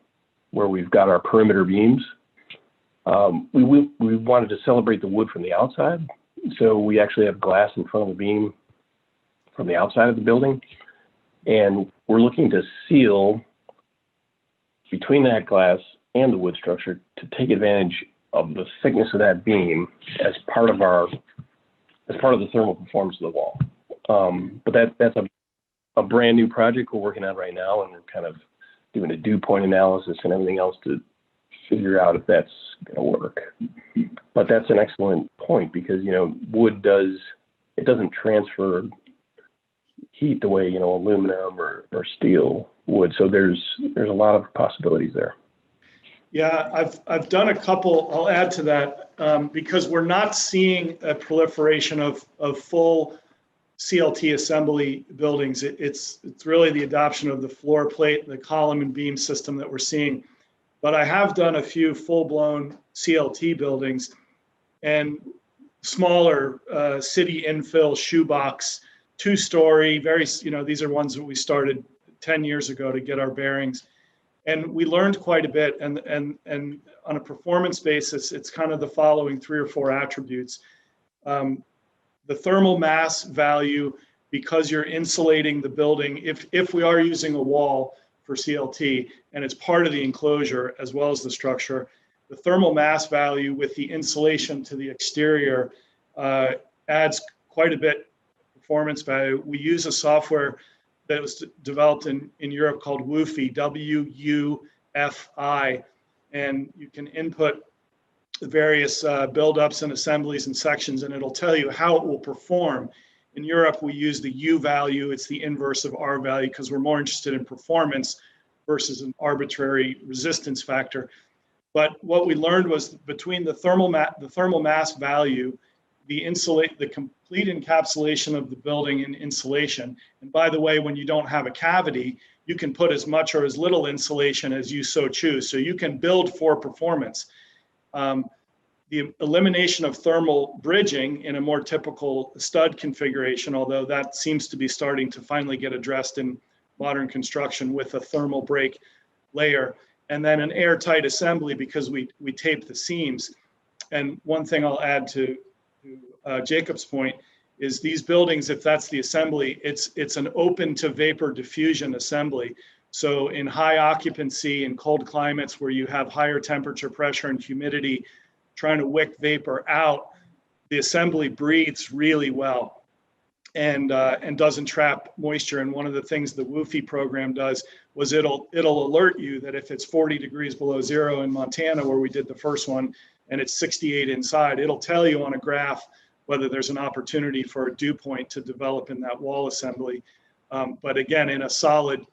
where we've got our perimeter beams, we wanted to celebrate the wood from the outside. So we actually have glass in front of the beam from the outside of the building. And we're looking to seal between that glass and the wood structure to take advantage of the thickness of that beam as part of the thermal performance of the wall. But that's a brand new project we're working on right now, and we're kind of doing a dew point analysis and everything else to figure out if that's going to work. But that's an excellent point because wood doesn't transfer heat the way aluminum or steel would. So there's a lot of possibilities there. Yeah, I've done a couple. I'll add to that because we're not seeing a proliferation of full CLT assembly buildings. It's really the adoption of the floor plate, the column and beam system that we're seeing. But I have done a few full-blown CLT buildings and smaller city infill shoebox, 2-story, these are ones that we started 10 years ago to get our bearings. And we learned quite a bit. And on a performance basis, it's kind of the following 3 or 4 attributes. The thermal mass value, because you're insulating the building, if we are using a wall for CLT and it's part of the enclosure as well as the structure, the thermal mass value with the insulation to the exterior adds quite a bit performance value. We use a software that was developed in Europe called WUFI, W-U-F-I, and you can input various buildups and assemblies and sections, and it'll tell you how it will perform. In Europe, we use the U value. It's the inverse of R value because we're more interested in performance versus an arbitrary resistance factor. But what we learned was between the thermal mass value, the complete encapsulation of the building in insulation. And by the way, when you don't have a cavity, you can put as much or as little insulation as you so choose. So you can build for performance. The elimination of thermal bridging in a more typical stud configuration, although that seems to be starting to finally get addressed in modern construction with a thermal break layer, and then an airtight assembly because we tape the seams. And one thing I'll add to Jacob's point is these buildings, if that's the assembly, it's an open to vapor diffusion assembly. So in high occupancy and cold climates where you have higher temperature, pressure, and humidity, trying to wick vapor out, the assembly breathes really well and doesn't trap moisture. And one of the things the WUFI program does was it'll alert you that if it's 40 degrees below zero in Montana, where we did the first one, and it's 68 inside, it'll tell you on a graph whether there's an opportunity for a dew point to develop in that wall assembly. But again, in a solid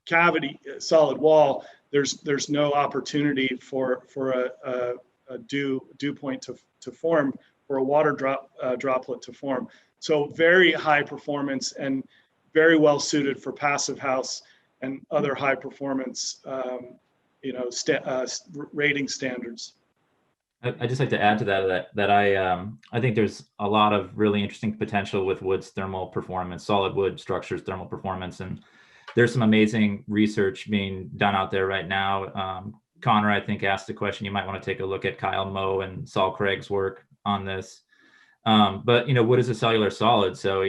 cavity, solid wall, there's no opportunity for a dew point to form, for a water droplet to form. So very high performance and very well suited for passive house and other high performance rating standards. I just like to add to that I think there's a lot of really interesting potential with wood's thermal performance, solid wood structures thermal performance, and there's some amazing research being done out there right now. Connor, I think, asked the question. You might want to take a look at Kyle Moe and Saul Craig's work on this. But wood is a cellular solid, so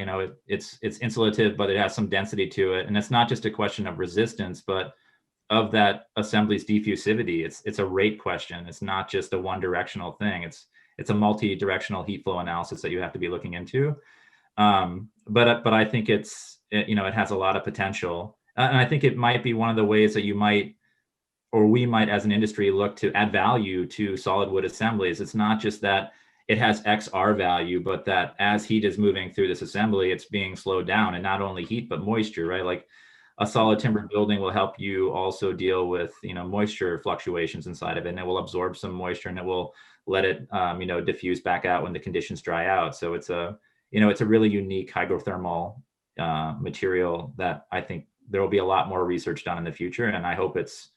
it's insulative, but it has some density to it, and it's not just a question of resistance, but of that assembly's diffusivity. It's a rate question. It's not just a one directional thing. It's a multi-directional heat flow analysis that you have to be looking into. But I think it has a lot of potential, and I think it might be one of the ways that you might, or we might as an industry, look to add value to solid wood assemblies. It's not just that it has XR value, but that as heat is moving through this assembly, it's being slowed down, and not only heat, but moisture, right? Like a solid timber building will help you also deal with, moisture fluctuations inside of it, and it will absorb some moisture and it will let it, diffuse back out when the conditions dry out. So it's a really unique hydrothermal material that I think there will be a lot more research done in the future. And I hope it's,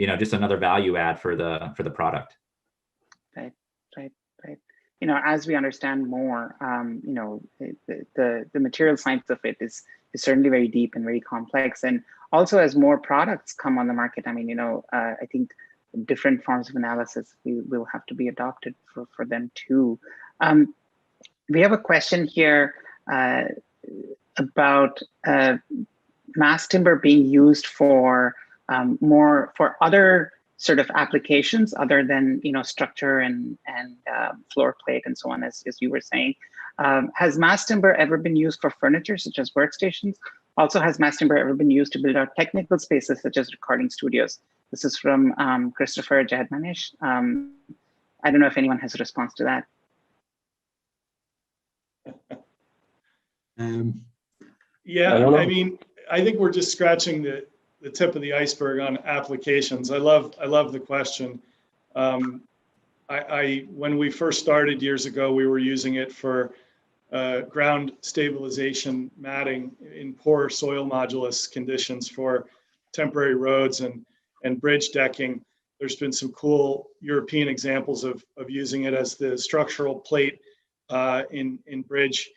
just another value add for the product. Right. As we understand more, the material science of it is certainly very deep and very complex. And also, as more products come on the market, I think different forms of analysis will have to be adopted for them too. We have a question here about mass timber being used for other sort of applications other than structure and floor plate and so on, as you were saying. Has mass timber ever been used for furniture such as workstations? Also, has mass timber ever been used to build out technical spaces such as recording studios? This is from Christopher Jadmanish. I don't know if anyone has a response to that. Yeah, I think we're just scratching the tip of the iceberg on applications. I love the question. When we first started years ago, we were using it for ground stabilization matting in poor soil modulus conditions for temporary roads and bridge decking. There's been some cool European examples of using it as the structural plate in bridge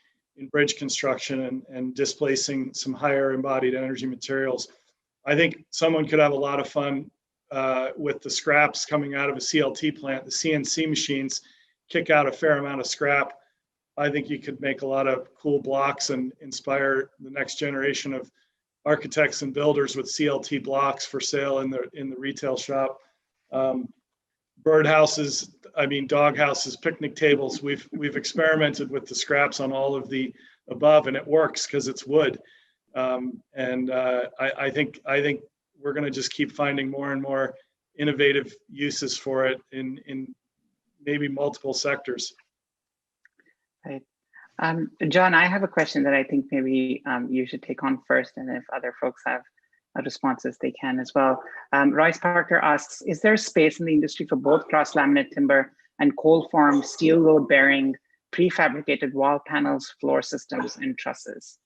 construction and displacing some higher embodied energy materials. I think someone could have a lot of fun with the scraps coming out of a CLT plant. The CNC machines kick out a fair amount of scrap. I think you could make a lot of cool blocks and inspire the next generation of architects and builders with CLT blocks for sale in the retail shop. Birdhouses, dog houses, picnic tables. We've experimented with the scraps on all of the above, and it works because it's wood. I think we're going to just keep finding more and more innovative uses for it in maybe multiple sectors. Right. John, I have a question that I think maybe you should take on first, and if other folks have responses, they can as well. Royce Parker asks, is there space in the industry for both cross-laminate timber and cold-formed steel load-bearing prefabricated wall panels, floor systems, and trusses?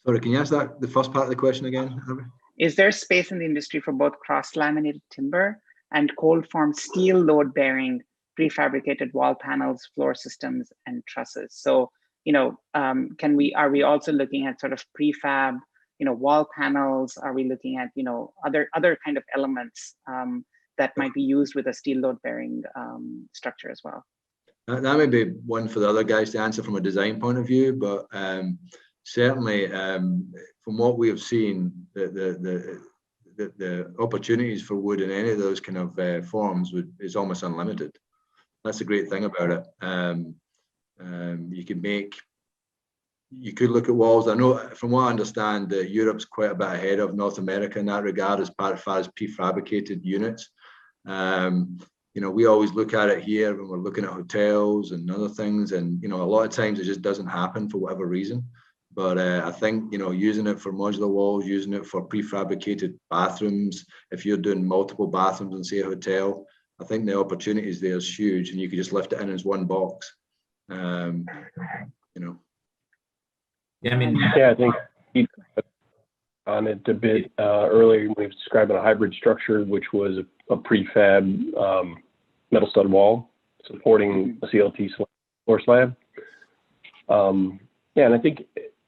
Sorry, can you ask the first part of the question again, Harvey? Is there space in the industry for both cross-laminated timber and cold-formed steel load-bearing prefabricated wall panels, floor systems, and trusses? So, are we also looking at sort of prefab, wall panels? Are we looking at, other kind of elements that might be used with a steel load-bearing structure as well? That may be one for the other guys to answer from a design point of view, but certainly from what we have seen, the opportunities for wood in any of those kind of forms is almost unlimited. That's the great thing about it. You could look at walls. I know, from what I understand, that Europe's quite a bit ahead of North America in that regard as far as prefabricated units. We always look at it here when we're looking at hotels and other things, and a lot of times it just doesn't happen for whatever reason. But I think using it for modular walls, using it for prefabricated bathrooms, if you're doing multiple bathrooms in, say, a hotel, I think the opportunities there is huge, and you could just lift it in as one box. Yeah, I think on it a bit earlier, we were describing a hybrid structure, which was a prefab metal stud wall supporting a CLT floor slab. Yeah, and I think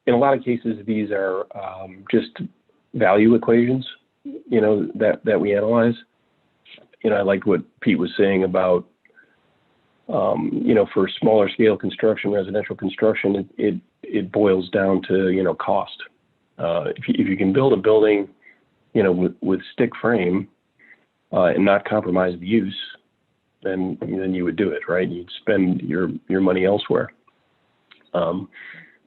in a lot of cases, these are just value equations, that we analyze. I liked what Pete was saying about, for smaller scale construction, residential construction, it boils down to, cost. If you can build a building, with stick frame and not compromise the use, then you would do it, right? You'd spend your money elsewhere.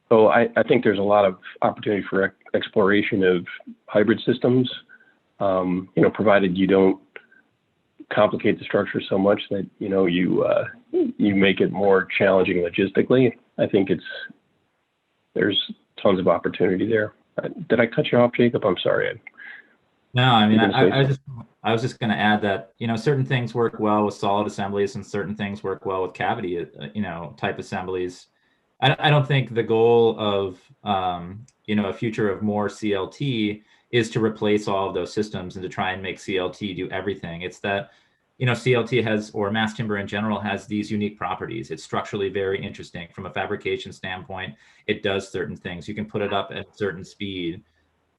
So I think there's a lot of opportunity for exploration of hybrid systems, provided you don't complicate the structure so much that you make it more challenging logistically. I think there's tons of opportunity there. Did I cut you off, Jacob? I'm sorry. No, I mean, I was just going to add that, certain things work well with solid assemblies and certain things work well with cavity, type assemblies. I don't think the goal of, a future of more CLT is to replace all of those systems and to try and make CLT do everything. It's that, CLT has, or mass timber in general, has these unique properties. It's structurally very interesting from a fabrication standpoint. It does certain things. You can put it up at a certain speed.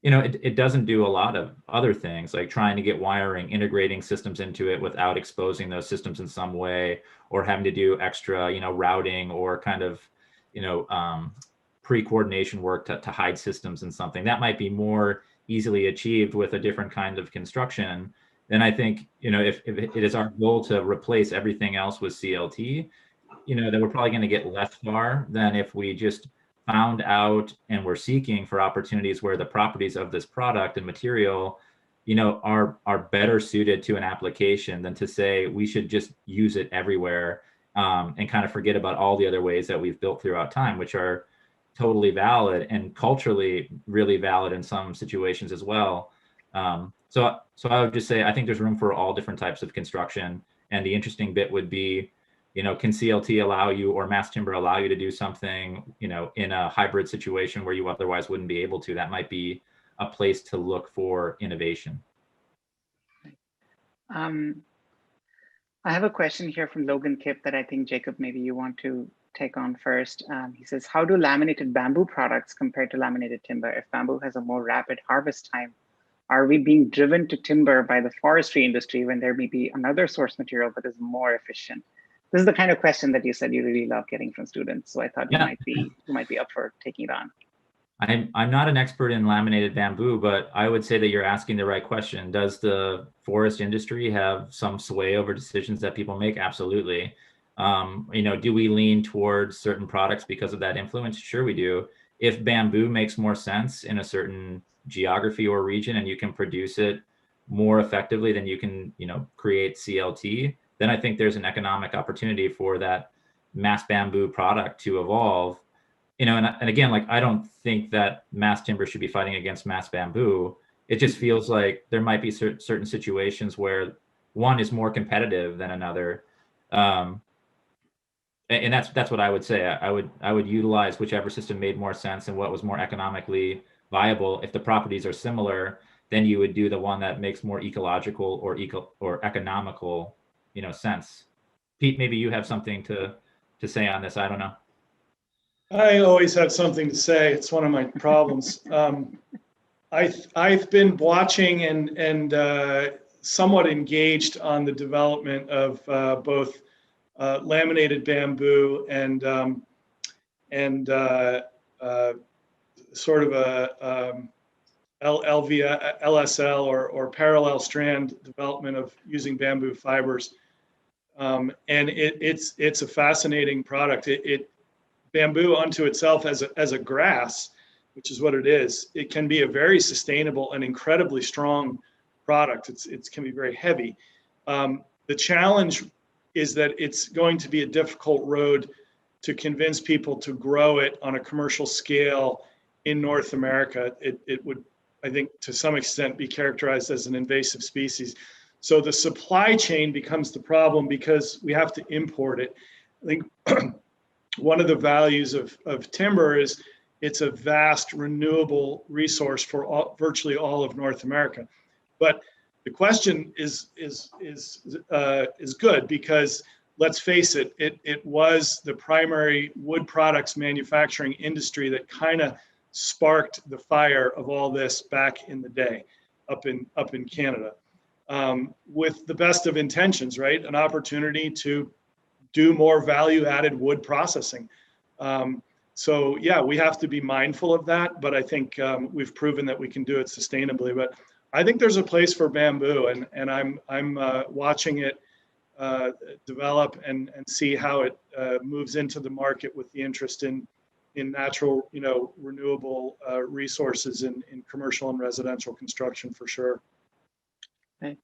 It doesn't do a lot of other things, like trying to get wiring, integrating systems into it without exposing those systems in some way, or having to do extra, routing or kind of, pre-coordination work to hide systems in something. That might be more easily achieved with a different kind of construction. Then I think, if it is our goal to replace everything else with CLT, then we're probably going to get less far than if we just found out and we're seeking for opportunities where the properties of this product and material, are better suited to an application than to say we should just use it everywhere, and kind of forget about all the other ways that we've built throughout time, which are totally valid and culturally really valid in some situations as well. So I would just say, I think there's room for all different types of construction. And the interesting bit would be, can CLT allow you, or mass timber allow you to do something, in a hybrid situation where you otherwise wouldn't be able to? That might be a place to look for innovation. I have a question here from Logan Kipp that I think, Jacob, maybe you want to take on first. He says, how do laminated bamboo products compare to laminated timber? If bamboo has a more rapid harvest time, are we being driven to timber by the forestry industry when there may be another source material that is more efficient? This is the kind of question that you said you really love getting from students. So I thought you might be up for taking it on. I'm not an expert in laminated bamboo, but I would say that you're asking the right question. Does the forest industry have some sway over decisions that people make? Absolutely. Do we lean towards certain products because of that influence? Sure, we do. If bamboo makes more sense in a certain geography or region and you can produce it more effectively than you can, create CLT, then I think there's an economic opportunity for that mass bamboo product to evolve. And again, like, I don't think that mass timber should be fighting against mass bamboo. It just feels like there might be certain situations where one is more competitive than another. And that's what I would say. I would utilize whichever system made more sense and what was more economically viable. If the properties are similar, then you would do the one that makes more ecological or economical, sense. Pete, maybe you have something to say on this. I don't know. I always have something to say. It's one of my problems. I've been watching and somewhat engaged on the development of both laminated bamboo and sort of a LSL or parallel strand development of using bamboo fibers, and it's a fascinating product. Bamboo unto itself as a grass, which is what it is, it can be a very sustainable and incredibly strong product. It can be very heavy. The challenge is that it's going to be a difficult road to convince people to grow it on a commercial scale in North America. It would, I think, to some extent be characterized as an invasive species. So the supply chain becomes the problem because we have to import it. I think one of the values of timber is it's a vast renewable resource for virtually all of North America. But the question is good because let's face it, it was the primary wood products manufacturing industry that kind of sparked the fire of all this back in the day up in Canada. With the best of intentions, right? An opportunity to do more value-added wood processing. So yeah, we have to be mindful of that, but I think we've proven that we can do it sustainably. But I think there's a place for bamboo, and I'm watching it develop and see how it moves into the market with the interest in natural, renewable resources in commercial and residential construction for sure. Right.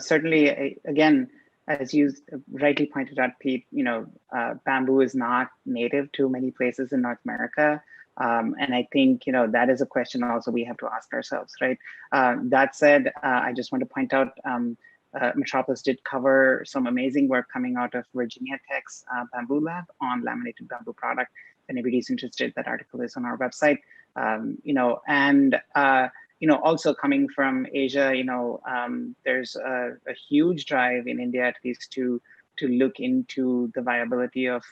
Certainly, again, as you rightly pointed out, Pete, bamboo is not native to many places in North America. And I think, that is a question also we have to ask ourselves, right? That said, I just want to point out, Metropolis did cover some amazing work coming out of Virginia Tech's Bamboo Lab on laminated bamboo product. If anybody's interested, that article is on our website. Also coming from Asia, there's a huge drive in India, at least, to look into the viability of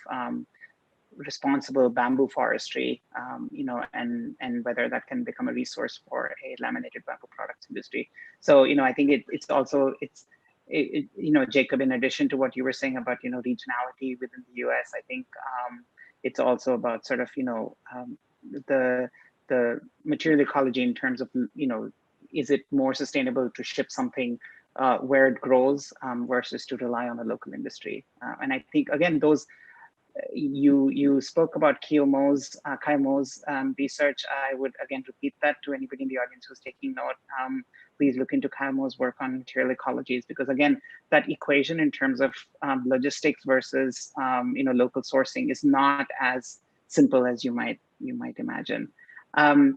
responsible bamboo forestry, and whether that can become a resource for a laminated bamboo products industry. So, I think Jacob, in addition to what you were saying about, regionality within the US, I think it's also about sort of, the material ecology in terms of, is it more sustainable to ship something where it grows versus to rely on a local industry? And I think, again, those, you spoke about Kai Mo's research. I would again repeat that to anybody in the audience who's taking note. Please look into Kai Mo's work on material ecologies, because again, that equation in terms of logistics versus local sourcing is not as simple as you might imagine. A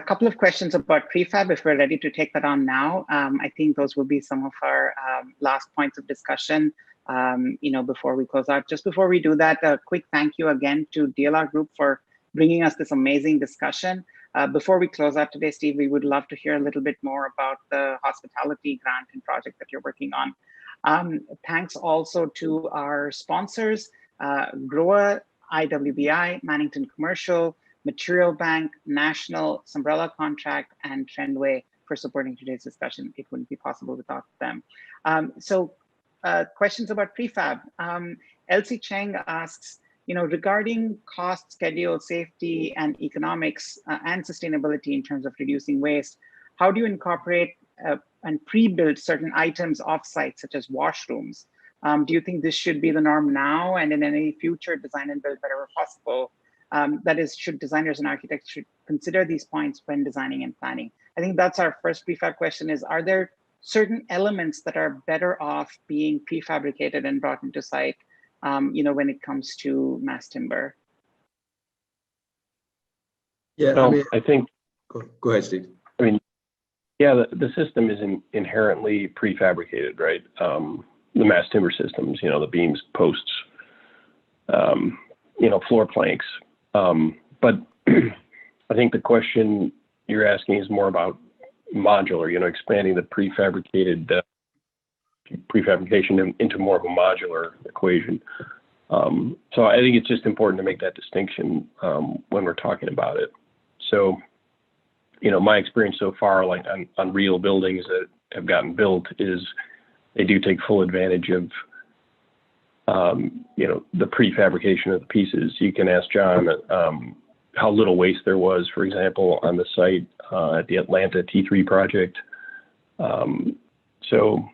couple of questions about prefab, if we're ready to take that on now. I think those will be some of our last points of discussion. Before we close out. Just before we do that, a quick thank you again to DLR Group for bringing us this amazing discussion. Before we close out today, Steve, we would love to hear a little bit more about the hospitality grant and project that you're working on. Thanks also to our sponsors, GROA, IWBI, Mannington Commercial, Material Bank, National, Umbrella Contract, and Trendway for supporting today's discussion. It wouldn't be possible without them. Questions about prefab. Elsie Cheng asks, regarding cost, schedule, safety, and economics and sustainability in terms of reducing waste, how do you incorporate and pre-build certain items off-site, such as washrooms? Do you think this should be the norm now and in any future design and build wherever possible? That is, should designers and architects should consider these points when designing and planning? I think that's our first prefab question is, are there certain elements that are better off being prefabricated and brought into site, when it comes to mass timber? Yeah, I think. Go ahead, Steve. Yeah, the system is inherently prefabricated, right? The mass timber systems, the beams, posts, floor planks. But I think the question you're asking is more about modular, expanding the prefabrication into more of a modular equation. So I think it's just important to make that distinction when we're talking about it. So, my experience so far, like on real buildings that have gotten built, is they do take full advantage of, the prefabrication of the pieces. You can ask John how little waste there was, for example, on the site at the Atlanta T3 project. So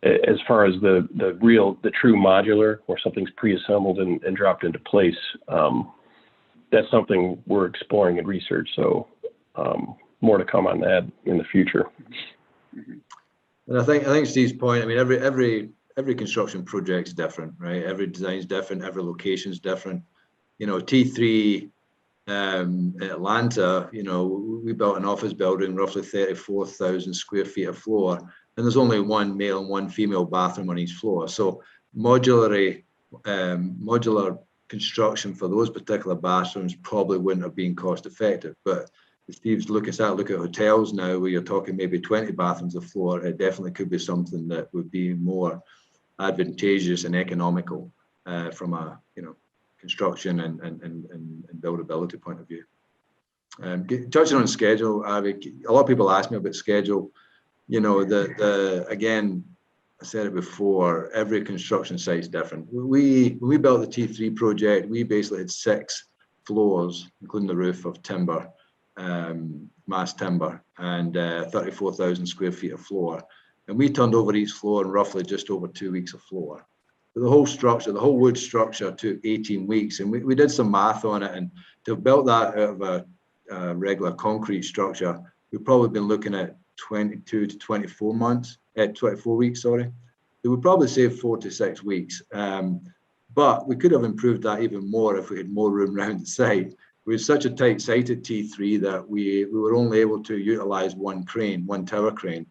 as far as the true modular, where something's pre-assembled and dropped into place, that's something we're exploring in research. So more to come on that in the future. And I think Steve's point, every construction project is different, right? Every design is different, every location is different. T3 Atlanta, we built an office building, roughly 34,000 square feet of floor, and there's only one male and one female bathroom on each floor. So modular construction for those particular bathrooms probably wouldn't have been cost effective. But Steve's look at hotels now, where you're talking maybe 20 bathrooms a floor. It definitely could be something that would be more advantageous and economical from a construction and buildability point of view. Touching on schedule, Avi, a lot of people ask me about schedule. Again, I said it before, every construction site is different. When we built the T3 project, we basically had 6 floors, including the roof, of timber, mass timber, and 34,000 square feet of floor. And we turned over each floor in roughly just over 2 weeks of floor. So the whole structure, the whole wood structure, took 18 weeks. And we did some math on it, and to have built that out of a regular concrete structure, we've probably been looking at 22 to 24 months, 24 weeks, sorry. It would probably save 4 to 6 weeks. But we could have improved that even more if we had more room around the site. We had such a tight site at T3 that we were only able to utilize one tower crane.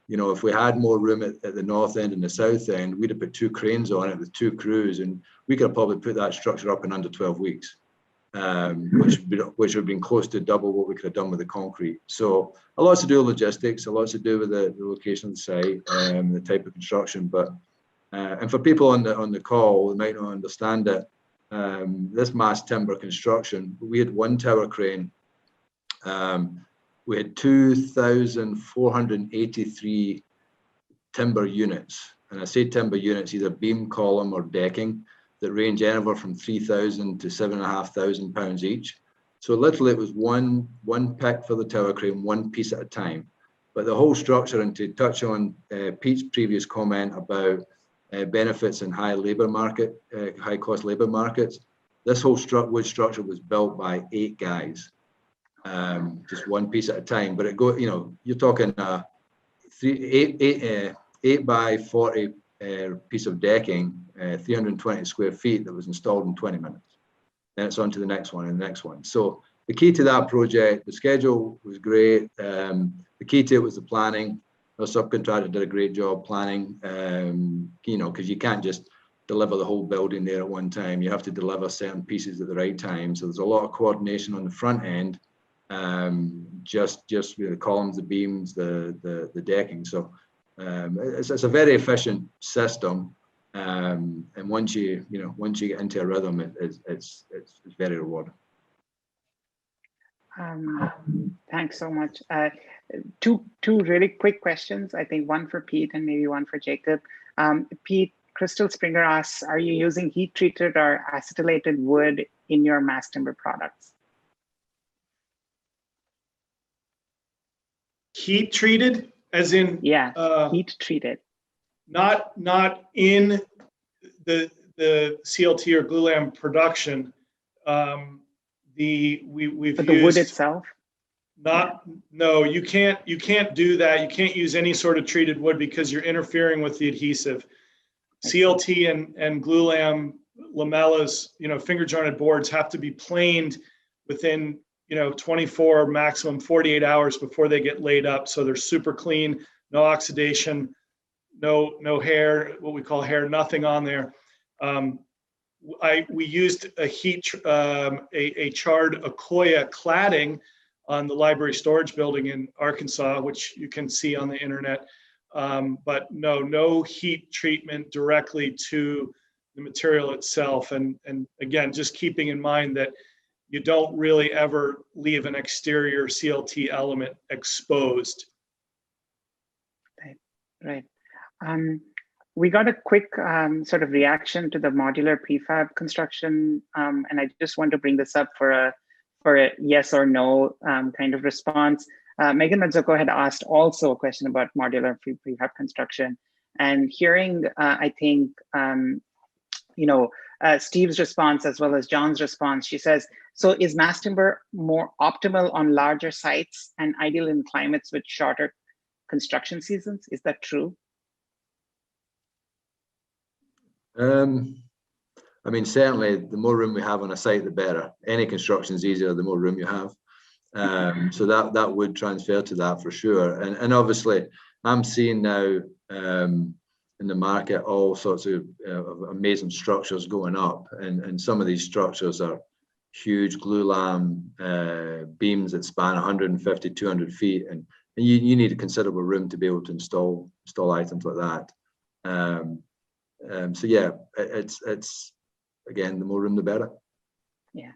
If we had more room at the north end and the south end, we'd have put 2 cranes on it with 2 crews, and we could have probably put that structure up in under 12 weeks, which would have been close to double what we could have done with the concrete. So a lot to do with logistics, a lot to do with the location of the site, the type of construction. But and for people on the call who might not understand it, this mass timber construction, we had 1 tower crane. We had 2,483 timber units. And I say timber units, either beam, column, or decking, that range anywhere from 3,000 to 7,500 pounds each. So literally it was one pick for the tower crane, 1 piece at a time. But the whole structure, and to touch on Pete's previous comment about benefits in high cost labor markets, this whole wood structure was built by 8 guys. Just 1 piece at a time, but you're talking 8 by 40 piece of decking, 320 square feet, that was installed in 20 minutes. Then it's on to the next one and the next one. So the key to that project, the schedule was great. The key to it was the planning. Our subcontractor did a great job planning, because you can't just deliver the whole building there at one time. You have to deliver certain pieces at the right time. So there's a lot of coordination on the front end, just with the columns, the beams, the decking. So it's a very efficient system, and once you get into a rhythm, it's very rewarding. Thanks so much. Two really quick questions. I think one for Pete and maybe one for Jacob. Pete, Crystal Springer asks, are you using heat treated or acetylated wood in your mass timber products? Heat treated, as in? Yeah, heat treated. Not in the CLT or glulam production. We've but the wood itself? No, you can't do that. You can't use any sort of treated wood because you're interfering with the adhesive. CLT and glulam lamellas, finger jointed boards have to be planed within 24, maximum 48 hours before they get laid up. So they're super clean, no oxidation, no hair, what we call hair, nothing on there. We used a charred Akoya cladding on the library storage building in Arkansas, which you can see on the internet. But no heat treatment directly to the material itself. And again, just keeping in mind that you don't really ever leave an exterior CLT element exposed. Right. We got a quick sort of reaction to the modular prefab construction, and I just want to bring this up for a yes or no kind of response. Megan Mazzucco had asked also a question about modular prefab construction, and hearing I think Steve's response as well as John's response, she says, so is mass timber more optimal on larger sites and ideal in climates with shorter construction seasons? Is that true? I mean, certainly the more room we have on a site, the better. Any construction is easier the more room you have. So that would transfer to that for sure. And obviously, I'm seeing now in the market all sorts of amazing structures going up, and some of these structures are huge glulam beams that span 150, 200 feet, and you need a considerable room to be able to install items like that. So yeah, it's again, the more room, the better. Yeah.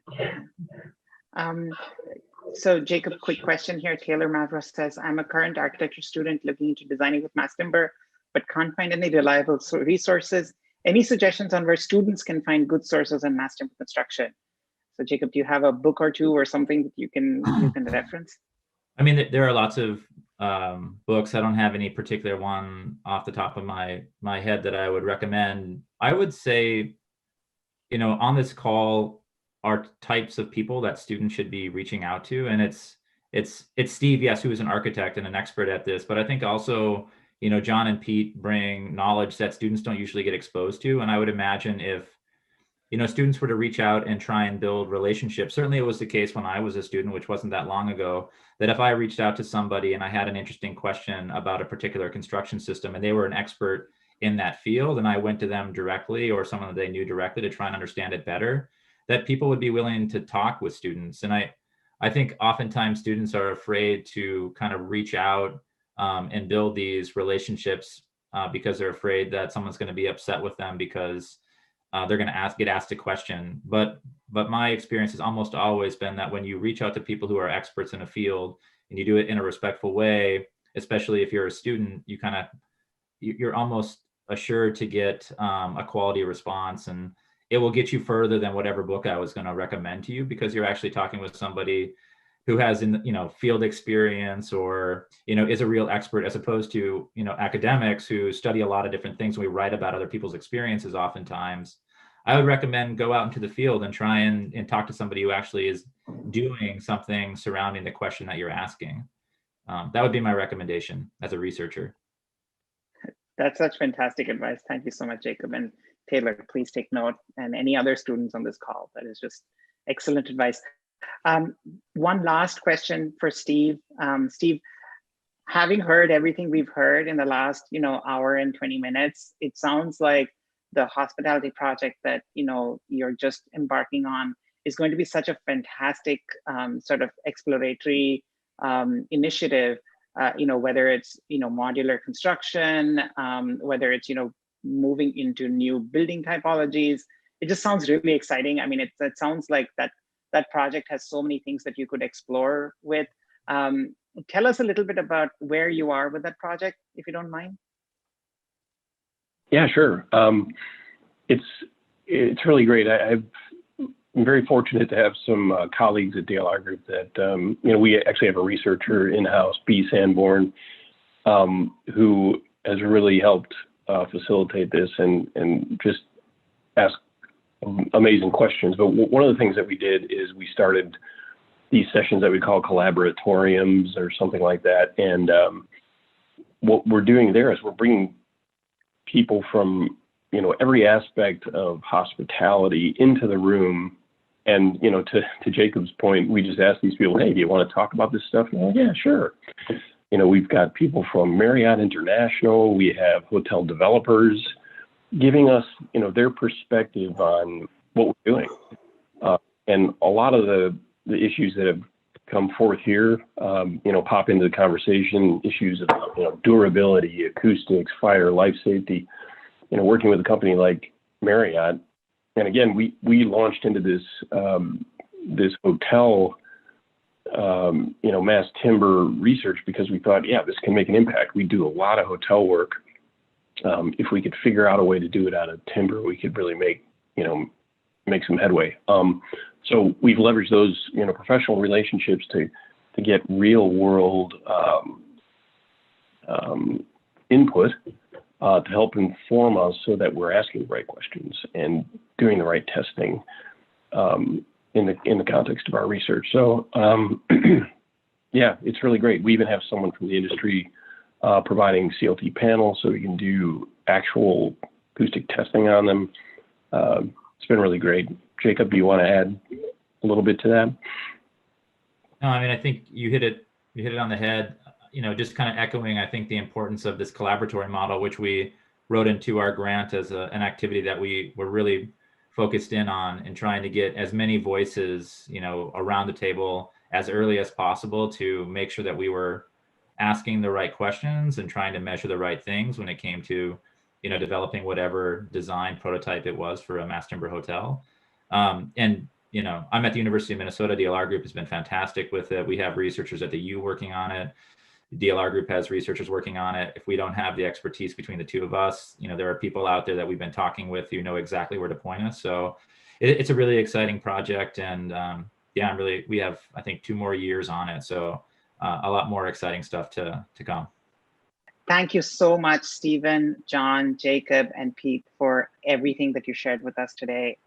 So Jacob, quick question here. Taylor Mavros says, I'm a current architecture student looking into designing with mass timber, but can't find any reliable resources. Any suggestions on where students can find good sources on mass timber construction? So Jacob, do you have a book or two or something that you can reference? I mean, there are lots of books. I don't have any particular one off the top of my head that I would recommend. I would say, on this call are types of people that students should be reaching out to, and it's Steve, yes, who is an architect and an expert at this, but I think also, John and Pete bring knowledge that students don't usually get exposed to, and I would imagine if students were to reach out and try and build relationships. Certainly it was the case when I was a student, which wasn't that long ago, that if I reached out to somebody and I had an interesting question about a particular construction system and they were an expert in that field, and I went to them directly or someone that they knew directly to try and understand it better, that people would be willing to talk with students. And I think oftentimes students are afraid to kind of reach out and build these relationships because they're afraid that someone's going to be upset with them because they're going to get asked a question. But my experience has almost always been that when you reach out to people who are experts in a field and you do it in a respectful way, especially if you're a student, you're almost assured to get a quality response, and it will get you further than whatever book I was going to recommend to you, because you're actually talking with somebody who has field experience or is a real expert, as opposed to academics who study a lot of different things. We write about other people's experiences oftentimes. I would recommend go out into the field and try and talk to somebody who actually is doing something surrounding the question that you're asking. That would be my recommendation as a researcher. That's such fantastic advice. Thank you so much, Jacob. And Taylor, please take note, and any other students on this call. That is just excellent advice. One last question for Steve. Steve, having heard everything we've heard in the last hour and 20 minutes, it sounds like the hospitality project that you're just embarking on is going to be such a fantastic sort of exploratory initiative. Whether it's modular construction, whether it's moving into new building typologies. It just sounds really exciting. I mean, it sounds like that project has so many things that you could explore with. Tell us a little bit about where you are with that project, if you don't mind. Yeah, sure. It's really great. I'm very fortunate to have some colleagues at DLR Group that, we actually have a researcher in-house, B. Sanborn, who has really helped facilitate this and just ask amazing questions. But one of the things that we did is we started these sessions that we call collaboratoriums or something like that. And what we're doing there is we're bringing people from, every aspect of hospitality into the room. And, to Jacob's point, we just asked these people, hey, do you want to talk about this stuff? And, yeah, sure. We've got people from Marriott International. We have hotel developers giving us, their perspective on what we're doing. And a lot of the issues that have come forth here, pop into the conversation, issues of, durability, acoustics, fire, life safety, working with a company like Marriott. And again, we launched into this, this hotel, mass timber research because we thought, yeah, this can make an impact. We do a lot of hotel work. If we could figure out a way to do it out of timber, we could really make some headway. So we've leveraged those, professional relationships to get real world input to help inform us so that we're asking the right questions and doing the right testing in the context of our research. So yeah, it's really great. We even have someone from the industry providing CLT panels so we can do actual acoustic testing on them. It's been really great. Jacob, do you want to add a little bit to that? No, I mean, I think you hit it on the head, just kind of echoing, I think, the importance of this collaboratory model, which we wrote into our grant as an activity that we were really focused in on and trying to get as many voices, you know, around the table as early as possible to make sure that we were asking the right questions and trying to measure the right things when it came to, you know, developing whatever design prototype it was for a mass timber hotel. And, you know, I'm at the University of Minnesota. DLR Group has been fantastic with it. We have researchers at the U working on it. DLR Group has researchers working on it. If we don't have the expertise between the two of us, you know, there are people out there that we've been talking with who know exactly where to point us. So it's a really exciting project. And yeah, we have, I think, 2 more years on it. So a lot more exciting stuff to come. Thank you so much, Stephen, John, Jacob, and Pete, for everything that you shared with us today.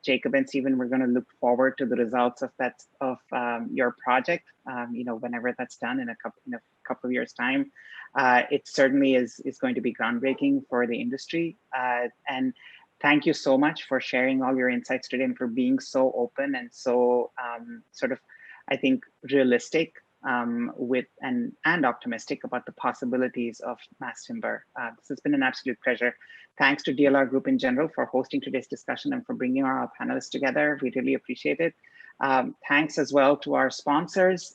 Jacob and Stephen, we're going to look forward to the results of your project. You know, whenever that's done in a couple of years' time, it certainly is going to be groundbreaking for the industry. And thank you so much for sharing all your insights today and for being so open and so sort of, I think, realistic with and optimistic about the possibilities of mass timber. This has been an absolute pleasure. Thanks to DLR Group in general for hosting today's discussion and for bringing our panelists together. We really appreciate it. Thanks as well to our sponsors,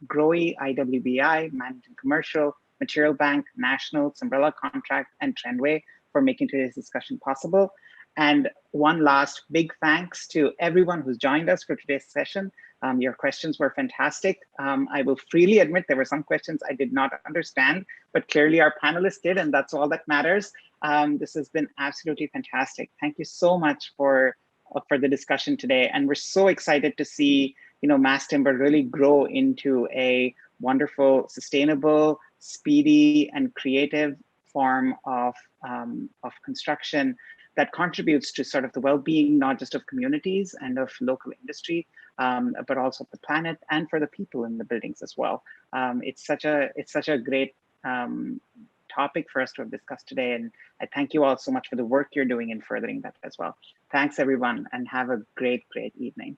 GROE, IWBI, Manhattan Commercial, Material Bank, National, Umbrella Contract, and Trendway for making today's discussion possible. And one last big thanks to everyone who's joined us for today's session. Your questions were fantastic. I will freely admit there were some questions I did not understand, but clearly our panelists did, and that's all that matters. This has been absolutely fantastic. Thank you so much for the discussion today. And we're so excited to see, you know, mass timber really grow into a wonderful, sustainable, speedy, and creative form of construction that contributes to sort of the well-being, not just of communities and of local industry, but also the planet and for the people in the buildings as well. It's such a great topic for us to have discussed today. And I thank you all so much for the work you're doing in furthering that as well. Thanks everyone, and have a great, great evening.